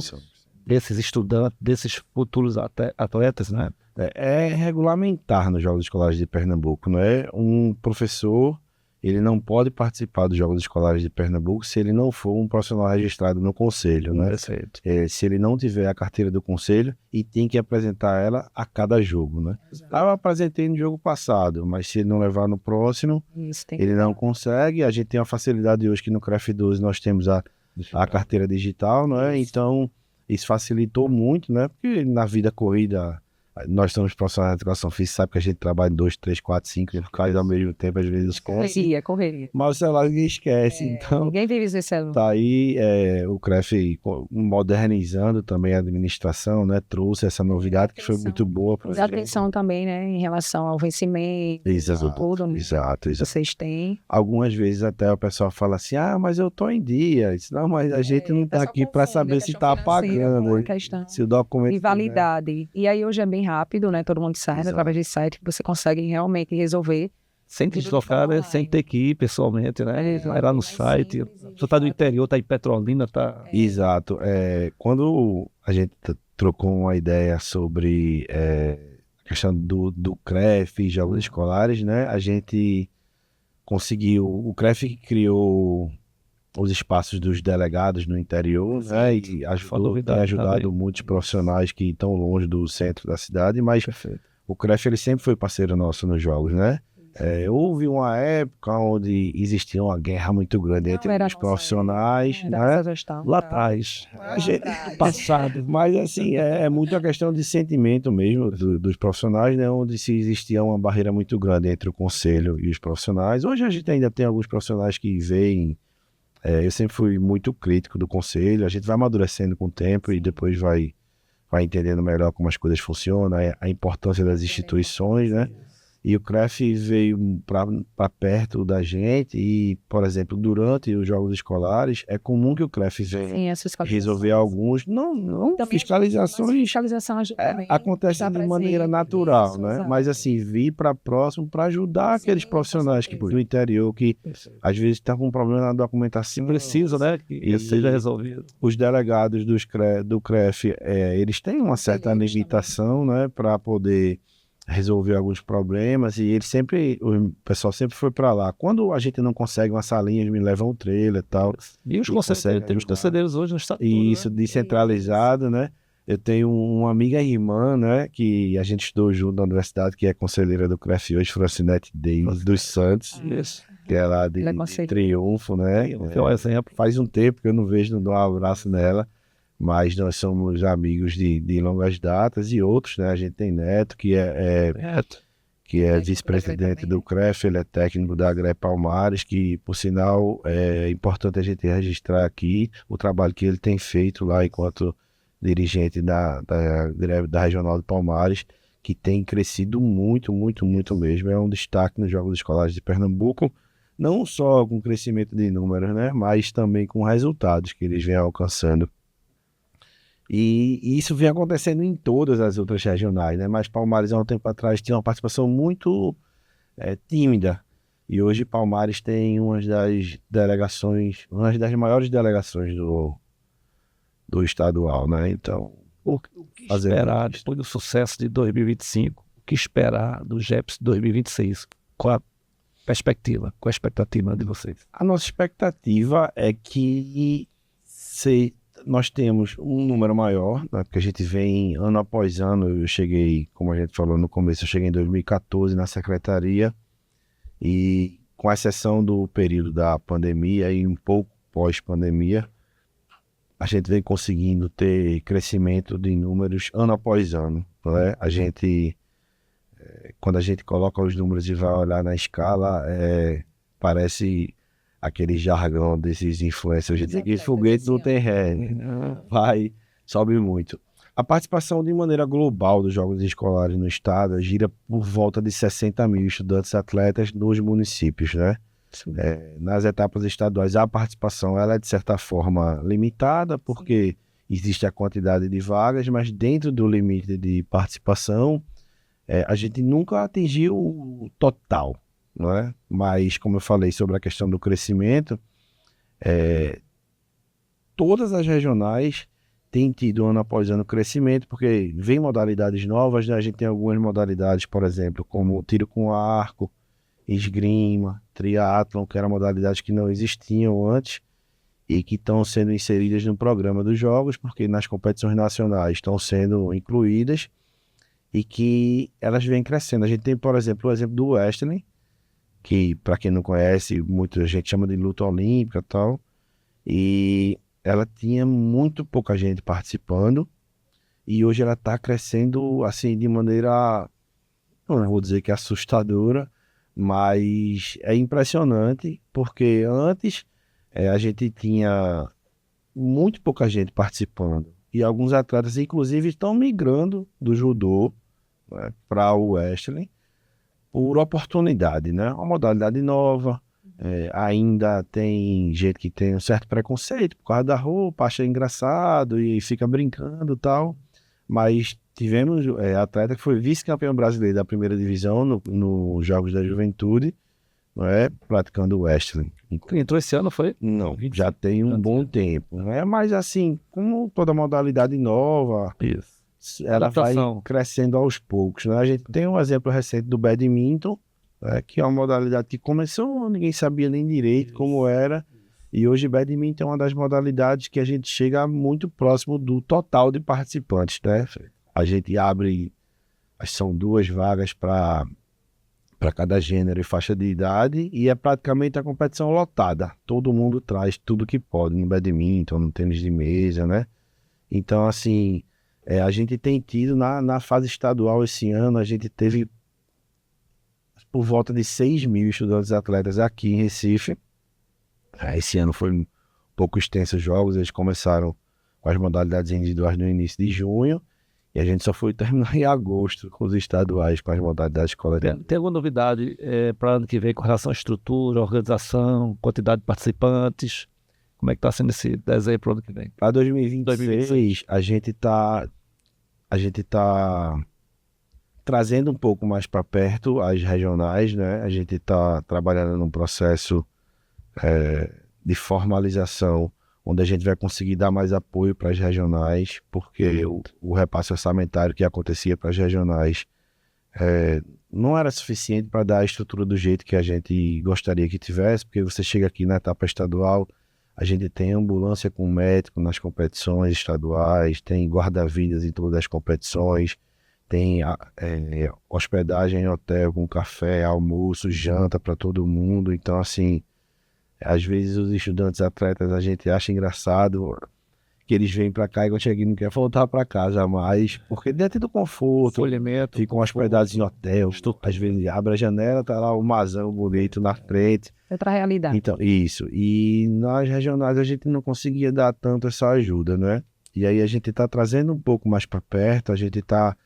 desses estudantes, desses futuros atletas, né? É regulamentar nos Jogos Escolares de Pernambuco, não é? Um professor, ele não pode participar dos Jogos Escolares de Pernambuco se ele não for um profissional registrado no conselho, né? Perfeito. Se ele não tiver a carteira do conselho e tem que apresentar ela a cada jogo, né? Eu apresentei no jogo passado, mas se ele não levar no próximo, Isso tem ele não consegue. A gente tem uma facilidade hoje que no CREF 12 nós temos a carteira digital, não é? Então, isso facilitou muito, né? Porque na vida corrida nós somos profissionais de educação física, sabe que a gente trabalha em 2, 3, 4, 5 locais ao mesmo tempo, às vezes Correria. mas o celular ninguém esquece, então Ninguém vive esse celular. tá aí o CREF modernizando também a administração, né? Trouxe essa novidade que foi muito boa para Dá atenção também, né, em relação ao vencimento, tudo, né, Exato. que vocês têm. Algumas vezes até o pessoal fala assim, mas eu tô em dia. Eu disse, não, mas a gente não tá aqui para saber se tá pagando, a questão se o documento... e validade. E aí hoje é bem rápido, né? Todo mundo sai Exato. através de site que você consegue realmente resolver. Sem te deslocar, né? Sem ter que ir pessoalmente, né? Vai lá no site. Você tá do interior, tá em Petrolina, tá... Exato. Quando a gente trocou uma ideia sobre a questão do CREF e jogos escolares, né? A gente conseguiu... O CREF criou os espaços dos delegados no interior, né? E tem ajudado muitos profissionais que estão longe do centro da cidade, mas o CREF ele sempre foi parceiro nosso nos jogos, né? Houve uma época onde existia uma guerra muito grande entre os profissionais, né? Lá atrás, passado, mas assim, é muito a questão de sentimento mesmo dos profissionais, né? Onde se existia uma barreira muito grande entre o conselho e os profissionais. Hoje a gente ainda tem alguns profissionais que veem, eu sempre fui muito crítico do conselho, a gente vai amadurecendo com o tempo e depois vai entendendo melhor como as coisas funcionam, a importância das instituições, né? E o CREF veio para perto da gente e, por exemplo, durante os jogos escolares, é comum que o CREF venha resolver alguns, não fiscalizações, acontecem de maneira natural, né? Mas assim, vir para próximo para ajudar aqueles profissionais do interior que às vezes estão com um problema na documentação. Precisa, né? Que seja resolvido. Os delegados do CREF, eles têm uma certa limitação, né? Para poder resolver alguns problemas e o pessoal sempre foi para lá. Quando a gente não consegue uma salinha, eles me levam um trailer e tal. E os conselheiros hoje no estado. Isso, descentralizado, né? Eu tenho uma amiga irmã, né? Que a gente estudou junto na universidade, que é conselheira do CREF hoje, Francinete Davis dos Santos. Isso. Que é lá de Triunfo, né? É um exemplo. Faz um tempo que eu não vejo, não dou um abraço nela. Mas nós somos amigos de longas datas e outros, né? A gente tem Neto, que é vice-presidente do CREF, ele é técnico da Agré Palmares, que, por sinal, é importante a gente registrar aqui o trabalho que ele tem feito lá enquanto dirigente da Regional de Palmares, que tem crescido muito, muito, muito mesmo. É um destaque nos Jogos Escolares de Pernambuco, não só com crescimento de números, né? Mas também com resultados que eles vêm alcançando. E isso vem acontecendo em todas as outras regionais, né? Mas Palmares, há um tempo atrás, tinha uma participação muito tímida. E hoje Palmares tem uma das maiores delegações do estadual, né? Então, o que esperar depois do sucesso de 2025? O que esperar do GEPS 2026? Qual a perspectiva? Qual a expectativa de vocês? A nossa expectativa é que nós temos um número maior, né, porque a gente vem ano após ano. Eu cheguei, como a gente falou no começo, eu cheguei em 2014 na secretaria e, com exceção do período da pandemia e um pouco pós-pandemia, a gente vem conseguindo ter crescimento de números ano após ano, né? A gente, quando a gente coloca os números e vai olhar na escala, parece aquele jargão desses influencers, de que foguete não tem ré, sobe muito. A participação de maneira global dos jogos escolares no estado gira por volta de 60 mil estudantes atletas nos municípios, né? Nas etapas estaduais a participação ela é de certa forma limitada, porque existe a quantidade de vagas, mas dentro do limite de participação a gente nunca atingiu o total, não é? Mas, como eu falei sobre a questão do crescimento, todas as regionais têm tido ano após ano crescimento, porque vem modalidades novas, né? A gente tem algumas modalidades, por exemplo, como tiro com arco, esgrima, triatlon, que eram modalidades que não existiam antes e que estão sendo inseridas no programa dos jogos, porque nas competições nacionais estão sendo incluídas e que elas vêm crescendo. A gente tem, por exemplo, o exemplo do wrestling, que, para quem não conhece, muita gente chama de luta olímpica e tal, e ela tinha muito pouca gente participando, e hoje ela está crescendo assim de maneira, não vou dizer que assustadora, mas é impressionante, porque antes a gente tinha muito pouca gente participando, e alguns atletas inclusive estão migrando do judô, né, para o wrestling por oportunidade, né? Uma modalidade nova. Ainda tem gente que tem um certo preconceito por causa da roupa, acha engraçado e fica brincando e tal. Mas tivemos atleta que foi vice-campeão brasileiro da primeira divisão nos Jogos da Juventude, não é? Praticando o wrestling. Entrou esse ano, foi? Não, já tem um bom tempo. Não é? Mas assim, como toda modalidade nova, ela Adaptação. vai crescendo aos poucos, né? A gente tem um exemplo recente do badminton, né, que é uma modalidade que começou, ninguém sabia nem direito como era, e hoje badminton é uma das modalidades que a gente chega muito próximo do total de participantes, né? A gente abre, são 2 vagas para cada gênero e faixa de idade, e é praticamente a competição lotada. Todo mundo traz tudo que pode no badminton, no tênis de mesa, né? Então, assim, a gente tem tido na fase estadual esse ano, a gente teve por volta de 6.000 estudantes atletas aqui em Recife. Esse ano foi um pouco extenso os jogos, eles começaram com as modalidades individuais no início de junho, e a gente só foi terminar em agosto com os estaduais, com as modalidades coletivas. Tem alguma novidade para ano que vem com relação à estrutura, organização, quantidade de participantes? Como é que está sendo esse desenho para o ano que vem? Para 2026, a gente tá trazendo um pouco mais para perto as regionais, né? A gente está trabalhando num processo de formalização, onde a gente vai conseguir dar mais apoio para as regionais, porque o repasse orçamentário que acontecia para as regionais não era suficiente para dar a estrutura do jeito que a gente gostaria que tivesse, porque você chega aqui na etapa estadual, a gente tem ambulância com médico nas competições estaduais, tem guarda-vidas em todas as competições, tem hospedagem em hotel com café, almoço, janta para todo mundo. Então, assim, às vezes os estudantes atletas a gente acha engraçado que eles vêm para cá e quando chegam não quer voltar para casa mais, porque dentro do conforto, ficam hospedados em hotel, às vezes abre a janela, tá lá o mazão bonito na frente. Outra realidade. Então, isso. E nas regionais a gente não conseguia dar tanto essa ajuda, né? E aí a gente está trazendo um pouco mais para perto, a gente está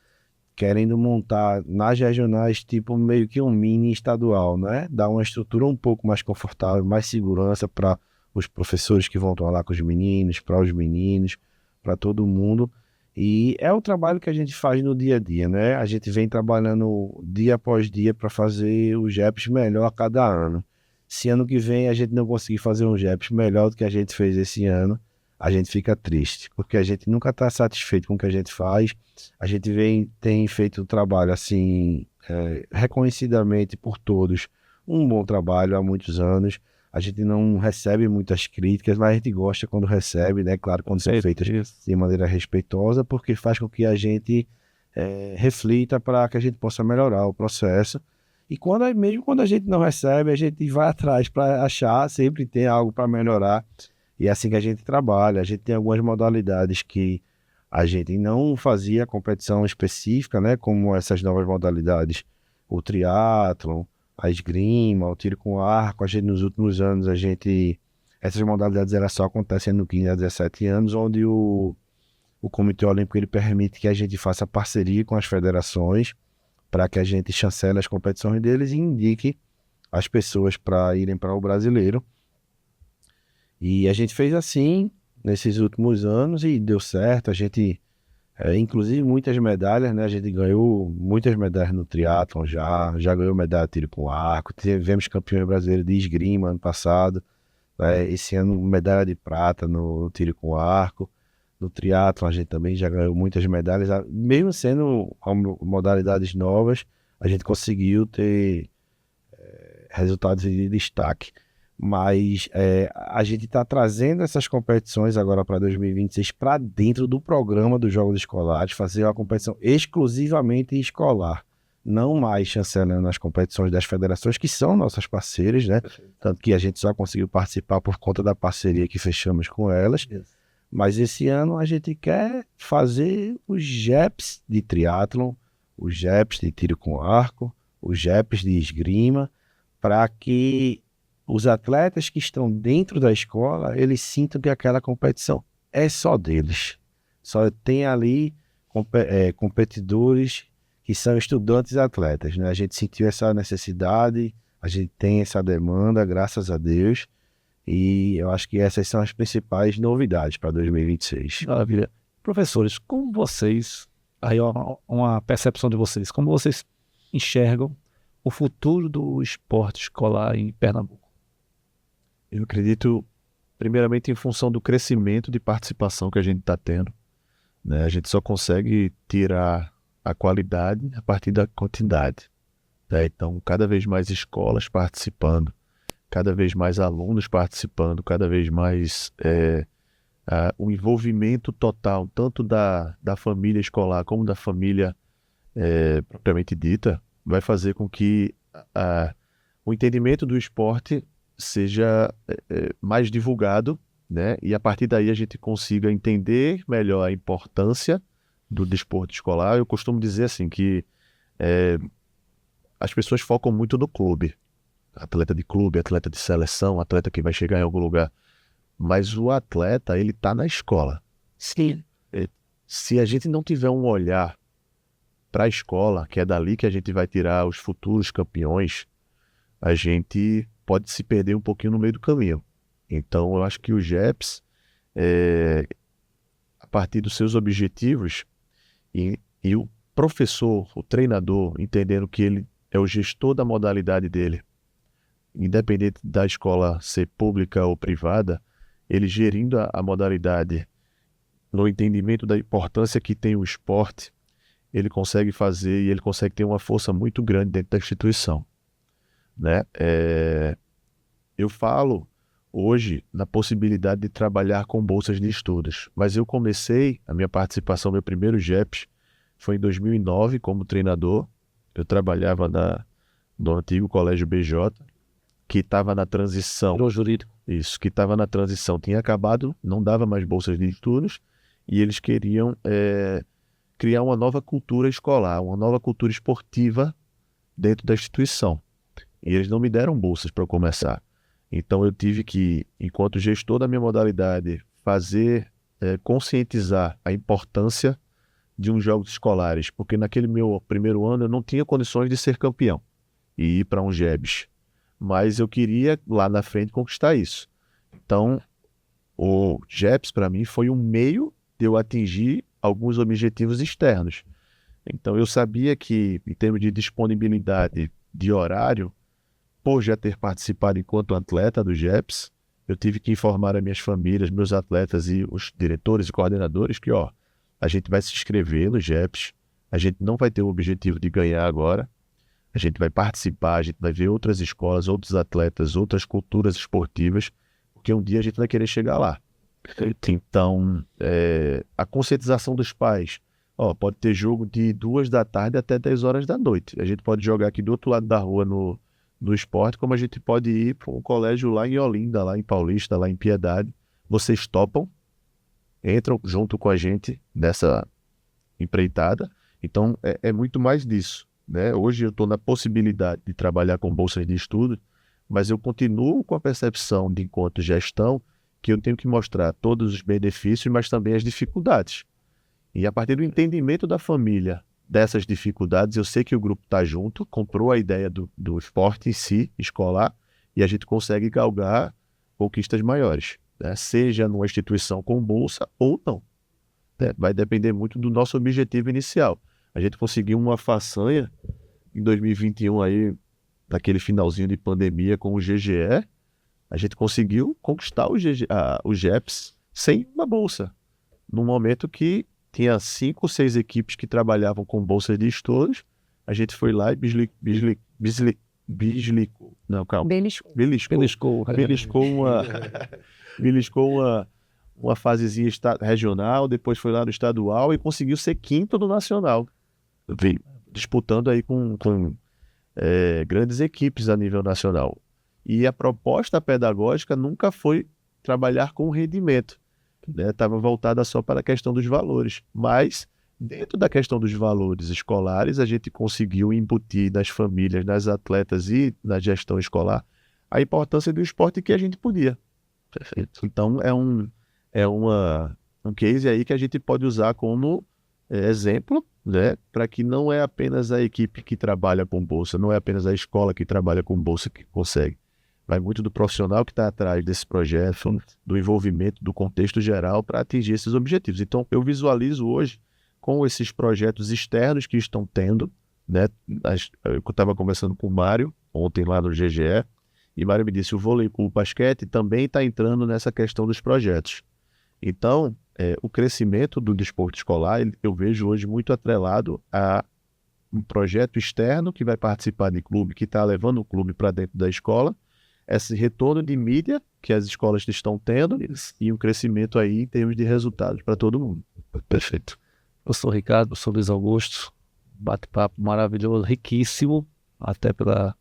querendo montar nas regionais tipo meio que um mini estadual, né? Dar uma estrutura um pouco mais confortável, mais segurança para os professores que vão estar lá com os meninos, para os meninos, para todo mundo. E é o trabalho que a gente faz no dia a dia, né? A gente vem trabalhando dia após dia para fazer os JEPs melhor a cada ano. Se ano que vem a gente não conseguir fazer um JEPs melhor do que a gente fez esse ano, a gente fica triste, porque a gente nunca está satisfeito com o que a gente faz. A gente tem feito um trabalho assim, reconhecidamente por todos, um bom trabalho há muitos anos. A gente não recebe muitas críticas, mas a gente gosta quando recebe, né? Claro, quando são feitas de maneira respeitosa, porque faz com que a gente reflita para que a gente possa melhorar o processo. E mesmo quando a gente não recebe, a gente vai atrás para achar, sempre tem algo para melhorar. E é assim que a gente trabalha. A gente tem algumas modalidades que a gente não fazia competição específica, né? Como essas novas modalidades, o triatlon, a esgrima, o tiro com arco. A gente, nos últimos anos, essas modalidades elas só acontecem no 15 a 17 anos, onde o Comitê Olímpico ele permite que a gente faça parceria com as federações para que a gente chancele as competições deles e indique as pessoas para irem para o brasileiro. E a gente fez assim nesses últimos anos e deu certo. A gente, inclusive muitas medalhas, né? A gente ganhou muitas medalhas no triatlon já ganhou medalha de tiro com arco, tivemos campeões brasileiros de esgrima ano passado, esse ano medalha de prata no tiro com arco. No triatlon a gente também já ganhou muitas medalhas, mesmo sendo modalidades novas, a gente conseguiu ter resultados de destaque. Mas a gente está trazendo essas competições agora para 2026 para dentro do programa dos Jogos Escolares, fazer uma competição exclusivamente escolar, não mais chancelando as competições das federações, que são nossas parceiras, né? Tanto que a gente só conseguiu participar por conta da parceria que fechamos com elas. Mas esse ano a gente quer fazer os JEPs de triatlon, os JEPs de tiro com arco, os JEPs de esgrima, para que os atletas que estão dentro da escola, eles sintam que aquela competição é só deles. Só tem ali competidores que são estudantes atletas, né? A gente sentiu essa necessidade, a gente tem essa demanda, graças a Deus, e eu acho que essas são as principais novidades para 2026. Maravilha. Professores, como vocês, aí uma percepção de vocês, como vocês enxergam o futuro do esporte escolar em Pernambuco? Eu acredito, primeiramente, em função do crescimento de participação que a gente está tendo, né? A gente só consegue tirar a qualidade a partir da quantidade, né? Então, cada vez mais escolas participando, cada vez mais alunos participando, cada vez mais o envolvimento total, tanto da família escolar como da família propriamente dita, vai fazer com que o entendimento do esporte seja mais divulgado, né? E a partir daí a gente consiga entender melhor a importância do desporto escolar. Eu costumo dizer assim que as pessoas focam muito no clube, atleta de clube, atleta de seleção, atleta que vai chegar em algum lugar, mas o atleta, ele está na escola. Sim. Se a gente não tiver um olhar para a escola, que é dali que a gente vai tirar os futuros campeões, a gente pode se perder um pouquinho no meio do caminho. Então, eu acho que os JEPs, a partir dos seus objetivos, e o professor, o treinador, entendendo que ele é o gestor da modalidade dele, independente da escola ser pública ou privada, ele gerindo a modalidade no entendimento da importância que tem o esporte, ele consegue fazer e ele consegue ter uma força muito grande dentro da instituição, né? Eu falo hoje na possibilidade de trabalhar com bolsas de estudos, mas eu comecei a minha participação, meu primeiro JEPs foi em 2009 como treinador. Eu trabalhava no antigo Colégio BJ, que estava na transição. Virou jurídico. Isso, que estava na transição, tinha acabado, não dava mais bolsas de estudos, e eles queriam criar uma nova cultura escolar, uma nova cultura esportiva dentro da instituição. E eles não me deram bolsas para começar. Então eu tive que, enquanto gestor da minha modalidade, conscientizar a importância de uns jogos escolares, porque naquele meu primeiro ano eu não tinha condições de ser campeão e ir para um JEBs, mas eu queria lá na frente conquistar isso. Então o JEBs para mim foi um meio de eu atingir alguns objetivos externos. Então eu sabia que, em termos de disponibilidade de horário, por já ter participado enquanto atleta do JEPs, eu tive que informar as minhas famílias, meus atletas e os diretores e coordenadores que, a gente vai se inscrever no JEPs, a gente não vai ter o objetivo de ganhar agora, a gente vai participar, a gente vai ver outras escolas, outros atletas, outras culturas esportivas, porque um dia a gente vai querer chegar lá. Então, a conscientização dos pais, pode ter jogo de 2 da tarde até 10 horas da noite. A gente pode jogar aqui do outro lado da rua no esporte, como a gente pode ir para um colégio lá em Olinda, lá em Paulista, lá em Piedade. Vocês topam, entram junto com a gente nessa empreitada. Então, é muito mais disso, né? Hoje eu estou na possibilidade de trabalhar com bolsas de estudo, mas eu continuo com a percepção de, enquanto gestão, que eu tenho que mostrar todos os benefícios, mas também as dificuldades. E a partir do entendimento da família dessas dificuldades, eu sei que o grupo está junto, comprou a ideia do esporte em si, escolar, e a gente consegue galgar conquistas maiores, né? Seja numa instituição com bolsa ou não, né? Vai depender muito do nosso objetivo inicial. A gente conseguiu uma façanha em 2021, aí, naquele finalzinho de pandemia com o GGE, a gente conseguiu conquistar o JEPs sem uma bolsa, num momento que tinha 5 ou 6 equipes que trabalhavam com bolsas de estudos. A gente foi lá e beliscou uma fasezinha regional, depois foi lá no estadual e conseguiu ser quinto no nacional, disputando aí com grandes equipes a nível nacional. E a proposta pedagógica nunca foi trabalhar com rendimento. né, estava voltada só para a questão dos valores. Mas, dentro da questão dos valores escolares, a gente conseguiu embutir nas famílias, nas atletas e na gestão escolar a importância do esporte que a gente podia. Perfeito. Então, um case aí que a gente pode usar como exemplo, né, para que não é apenas a equipe que trabalha com bolsa, não é apenas a escola que trabalha com bolsa que consegue. Vai muito do profissional que está atrás desse projeto, do envolvimento, do contexto geral para atingir esses objetivos. Então, eu visualizo hoje com esses projetos externos que estão tendo, né? Eu estava conversando com o Mário ontem lá no GGE, e o Mário me disse, o basquete também está entrando nessa questão dos projetos. Então, o crescimento do desporto escolar, eu vejo hoje muito atrelado a um projeto externo que vai participar de clube, que está levando o clube para dentro da escola, esse retorno de mídia que as escolas estão tendo e um crescimento aí em termos de resultados para todo mundo. Perfeito. Professor Ricardo, professor Luiz Augusto, bate-papo maravilhoso, riquíssimo, até pela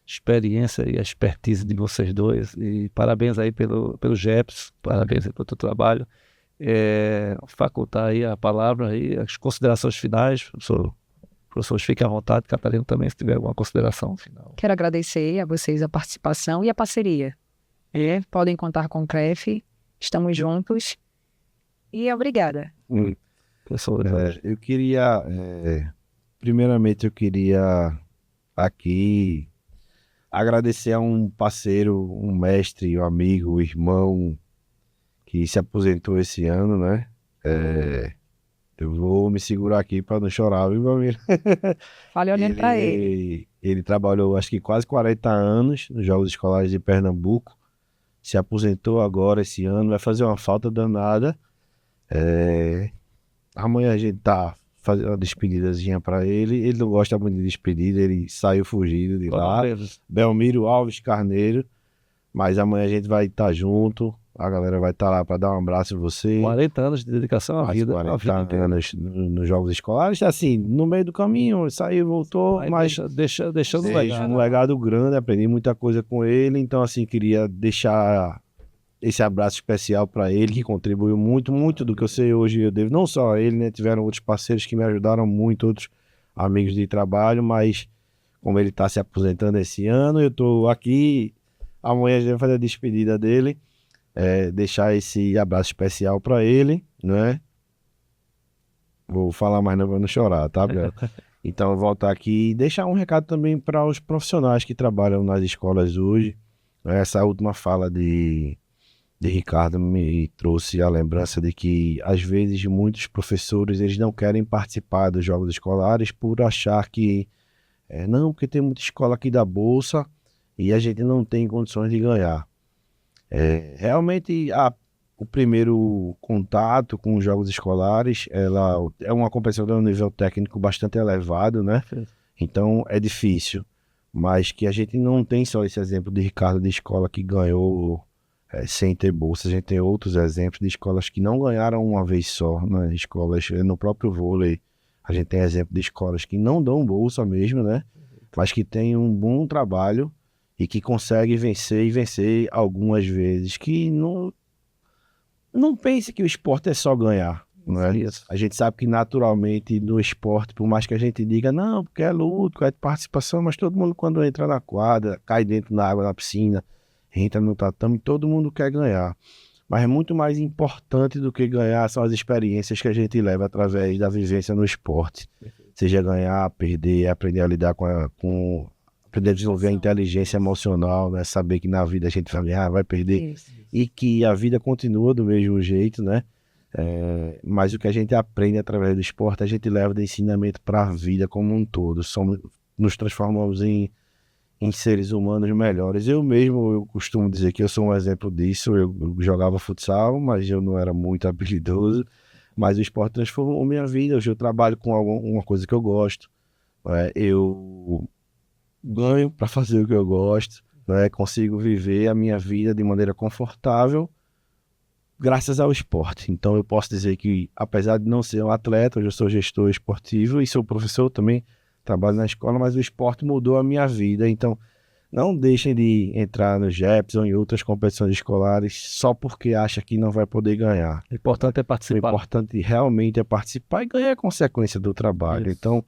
experiência e a expertise de vocês dois, e parabéns aí pelo GEPS, parabéns aí pelo teu trabalho. Facultar aí a palavra aí, as considerações finais, professores, fiquem à vontade, Catarina também, se tiver alguma consideração final. Quero agradecer a vocês a participação e a parceria. Podem contar com o CREF, estamos juntos e obrigada. Professor, eu queria, primeiramente eu queria aqui agradecer a um parceiro, um mestre, um amigo, um irmão que se aposentou esse ano, né? Eu vou me segurar aqui para não chorar, viu, meu amigo? Fale olhando para ele. Ele trabalhou, acho que quase 40 anos nos Jogos Escolares de Pernambuco. Se aposentou agora esse ano, vai fazer uma falta danada. Amanhã a gente tá fazendo uma despedidazinha para ele. Ele não gosta muito de despedida, ele saiu fugido de lá. Belmiro Alves Carneiro. Mas amanhã a gente vai estar junto. A galera vai estar lá para dar um abraço em você. 40 anos de dedicação à vida. 40 anos nos Jogos Escolares. Assim, no meio do caminho, saiu, voltou, mas deixando um legado grande. Aprendi muita coisa com ele. Então, assim, queria deixar esse abraço especial para ele, que contribuiu muito, muito do que eu sei hoje. Eu devo não só a ele, né? Tiveram outros parceiros que me ajudaram muito, outros amigos de trabalho, mas como ele está se aposentando esse ano, eu estou aqui. Amanhã a gente vai fazer a despedida dele. Deixar esse abraço especial para ele, né? Vou falar mais não para não chorar, tá, Bel? Então, eu voltar aqui e deixar um recado também para os profissionais que trabalham nas escolas hoje. Essa última fala de Ricardo me trouxe a lembrança de que, às vezes, muitos professores eles não querem participar dos jogos escolares por achar que não, porque tem muita escola aqui da Bolsa e a gente não tem condições de ganhar. Realmente o primeiro contato com os jogos escolares é uma competição de um nível técnico bastante elevado, né? Então é difícil, mas que a gente não tem só esse exemplo de Ricardo de escola que ganhou sem ter bolsa. A gente tem outros exemplos de escolas que não ganharam uma vez só, né? Escolas no próprio vôlei, a gente tem exemplo de escolas que não dão bolsa mesmo, né? Mas que tem um bom trabalho e que consegue vencer algumas vezes, que não pense que o esporte é só ganhar, não é? A gente sabe que naturalmente no esporte, por mais que a gente diga, não, porque é luta, é participação, mas todo mundo quando entra na quadra, cai dentro da água, na piscina, entra no tatame, todo mundo quer ganhar. Mas é muito mais importante do que ganhar são as experiências que a gente leva através da vivência no esporte. Seja ganhar, perder, aprender a lidar aprender a desenvolver a inteligência emocional, né? Saber que na vida a gente vai ganhar, vai perder. Isso. E que a vida continua do mesmo jeito, né? Mas o que a gente aprende através do esporte, a gente leva de ensinamento para a vida como um todo. Nos transformamos em seres humanos melhores. Eu costumo dizer que eu sou um exemplo disso. Eu jogava futsal, mas eu não era muito habilidoso. Mas o esporte transformou minha vida. Hoje eu trabalho com uma coisa que eu gosto. Eu ganho para fazer o que eu gosto, né? Consigo viver a minha vida de maneira confortável graças ao esporte. Então eu posso dizer que, apesar de não ser um atleta, hoje eu sou gestor esportivo e sou professor também, trabalho na escola, mas o esporte mudou a minha vida. Então Não deixem de entrar no GEPS ou em outras competições escolares só porque acha que não vai poder ganhar. O importante é O participar. importante realmente é participar e ganhar a consequência do trabalho. Isso. Então,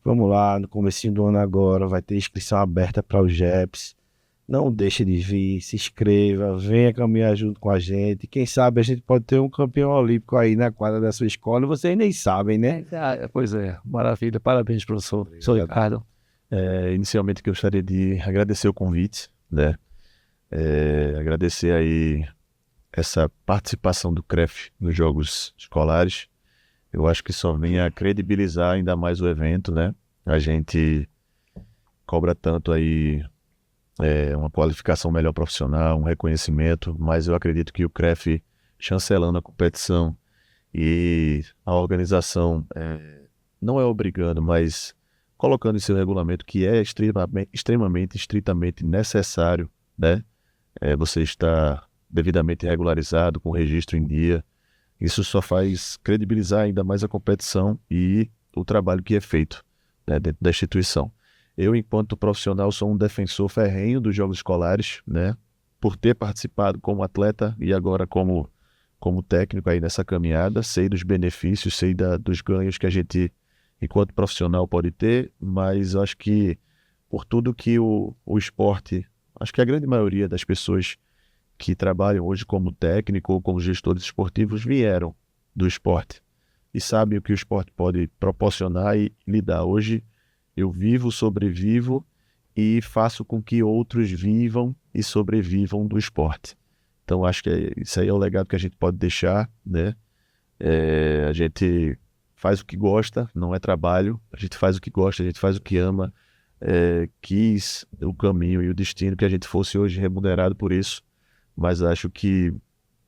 vamos lá, no comecinho do ano agora, vai ter inscrição aberta para o GEPS. Não deixe de vir, se inscreva, venha caminhar junto com a gente. Quem sabe a gente pode ter um campeão olímpico aí na quadra da sua escola, vocês nem sabem, né? Pois é, maravilha. Parabéns, professor. Sou Ricardo. Inicialmente gostaria de agradecer o convite, né? Agradecer aí essa participação do CREF nos Jogos Escolares. Eu acho que só vem a credibilizar ainda mais o evento, né? A gente cobra tanto aí uma qualificação melhor profissional, um reconhecimento, mas eu acredito que o CREF chancelando a competição e a organização não é obrigando, mas colocando em seu regulamento que é extremamente, estritamente necessário, né? Você está devidamente regularizado, com registro em dia. Isso só faz credibilizar ainda mais a competição e o trabalho que é feito, né, dentro da instituição. Eu, enquanto profissional, sou um defensor ferrenho dos Jogos Escolares, né? Por ter participado como atleta e agora como técnico aí nessa caminhada, sei dos benefícios, sei dos ganhos que a gente, enquanto profissional, pode ter, mas acho que por tudo que o esporte, acho que a grande maioria das pessoas que trabalham hoje como técnico ou como gestores esportivos vieram do esporte e sabem o que o esporte pode proporcionar e lhe dar. Hoje eu vivo, sobrevivo e faço com que outros vivam e sobrevivam do esporte. Então acho que isso aí é o legado que a gente pode deixar, né? A gente faz o que gosta, não é trabalho, a gente faz o que gosta, a gente faz o que ama, quis o caminho e o destino que a gente fosse hoje remunerado por isso, mas acho que,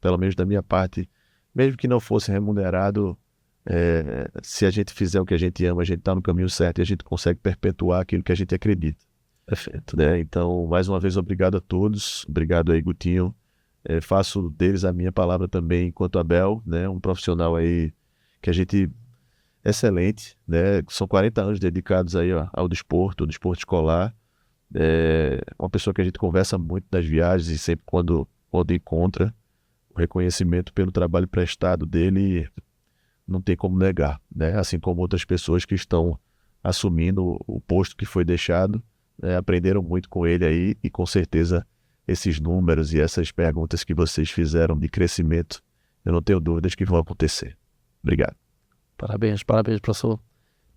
pelo menos da minha parte, mesmo que não fosse remunerado, se a gente fizer o que a gente ama, a gente está no caminho certo e a gente consegue perpetuar aquilo que a gente acredita. Perfeito. Né? Então, mais uma vez, obrigado a todos, obrigado aí, Gutinho. Faço deles a minha palavra também enquanto Abel, né? Um profissional aí que a gente excelente, né? São 40 anos dedicados aí ao desporto escolar. Uma pessoa que a gente conversa muito nas viagens e sempre quando encontra o reconhecimento pelo trabalho prestado dele, não tem como negar, né? Assim como outras pessoas que estão assumindo o posto que foi deixado, né? Aprenderam muito com ele aí e com certeza esses números e essas perguntas que vocês fizeram de crescimento, eu não tenho dúvidas que vão acontecer. Obrigado. Parabéns, professor.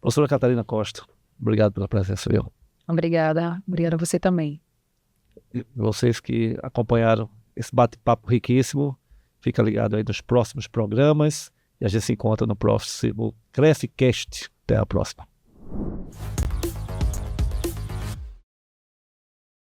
Professora Catarina Costa, obrigado pela presença, viu? Obrigada a você também. E vocês que acompanharam esse bate-papo riquíssimo, fica ligado aí nos próximos programas e a gente se encontra no próximo CREFcast. Até a próxima.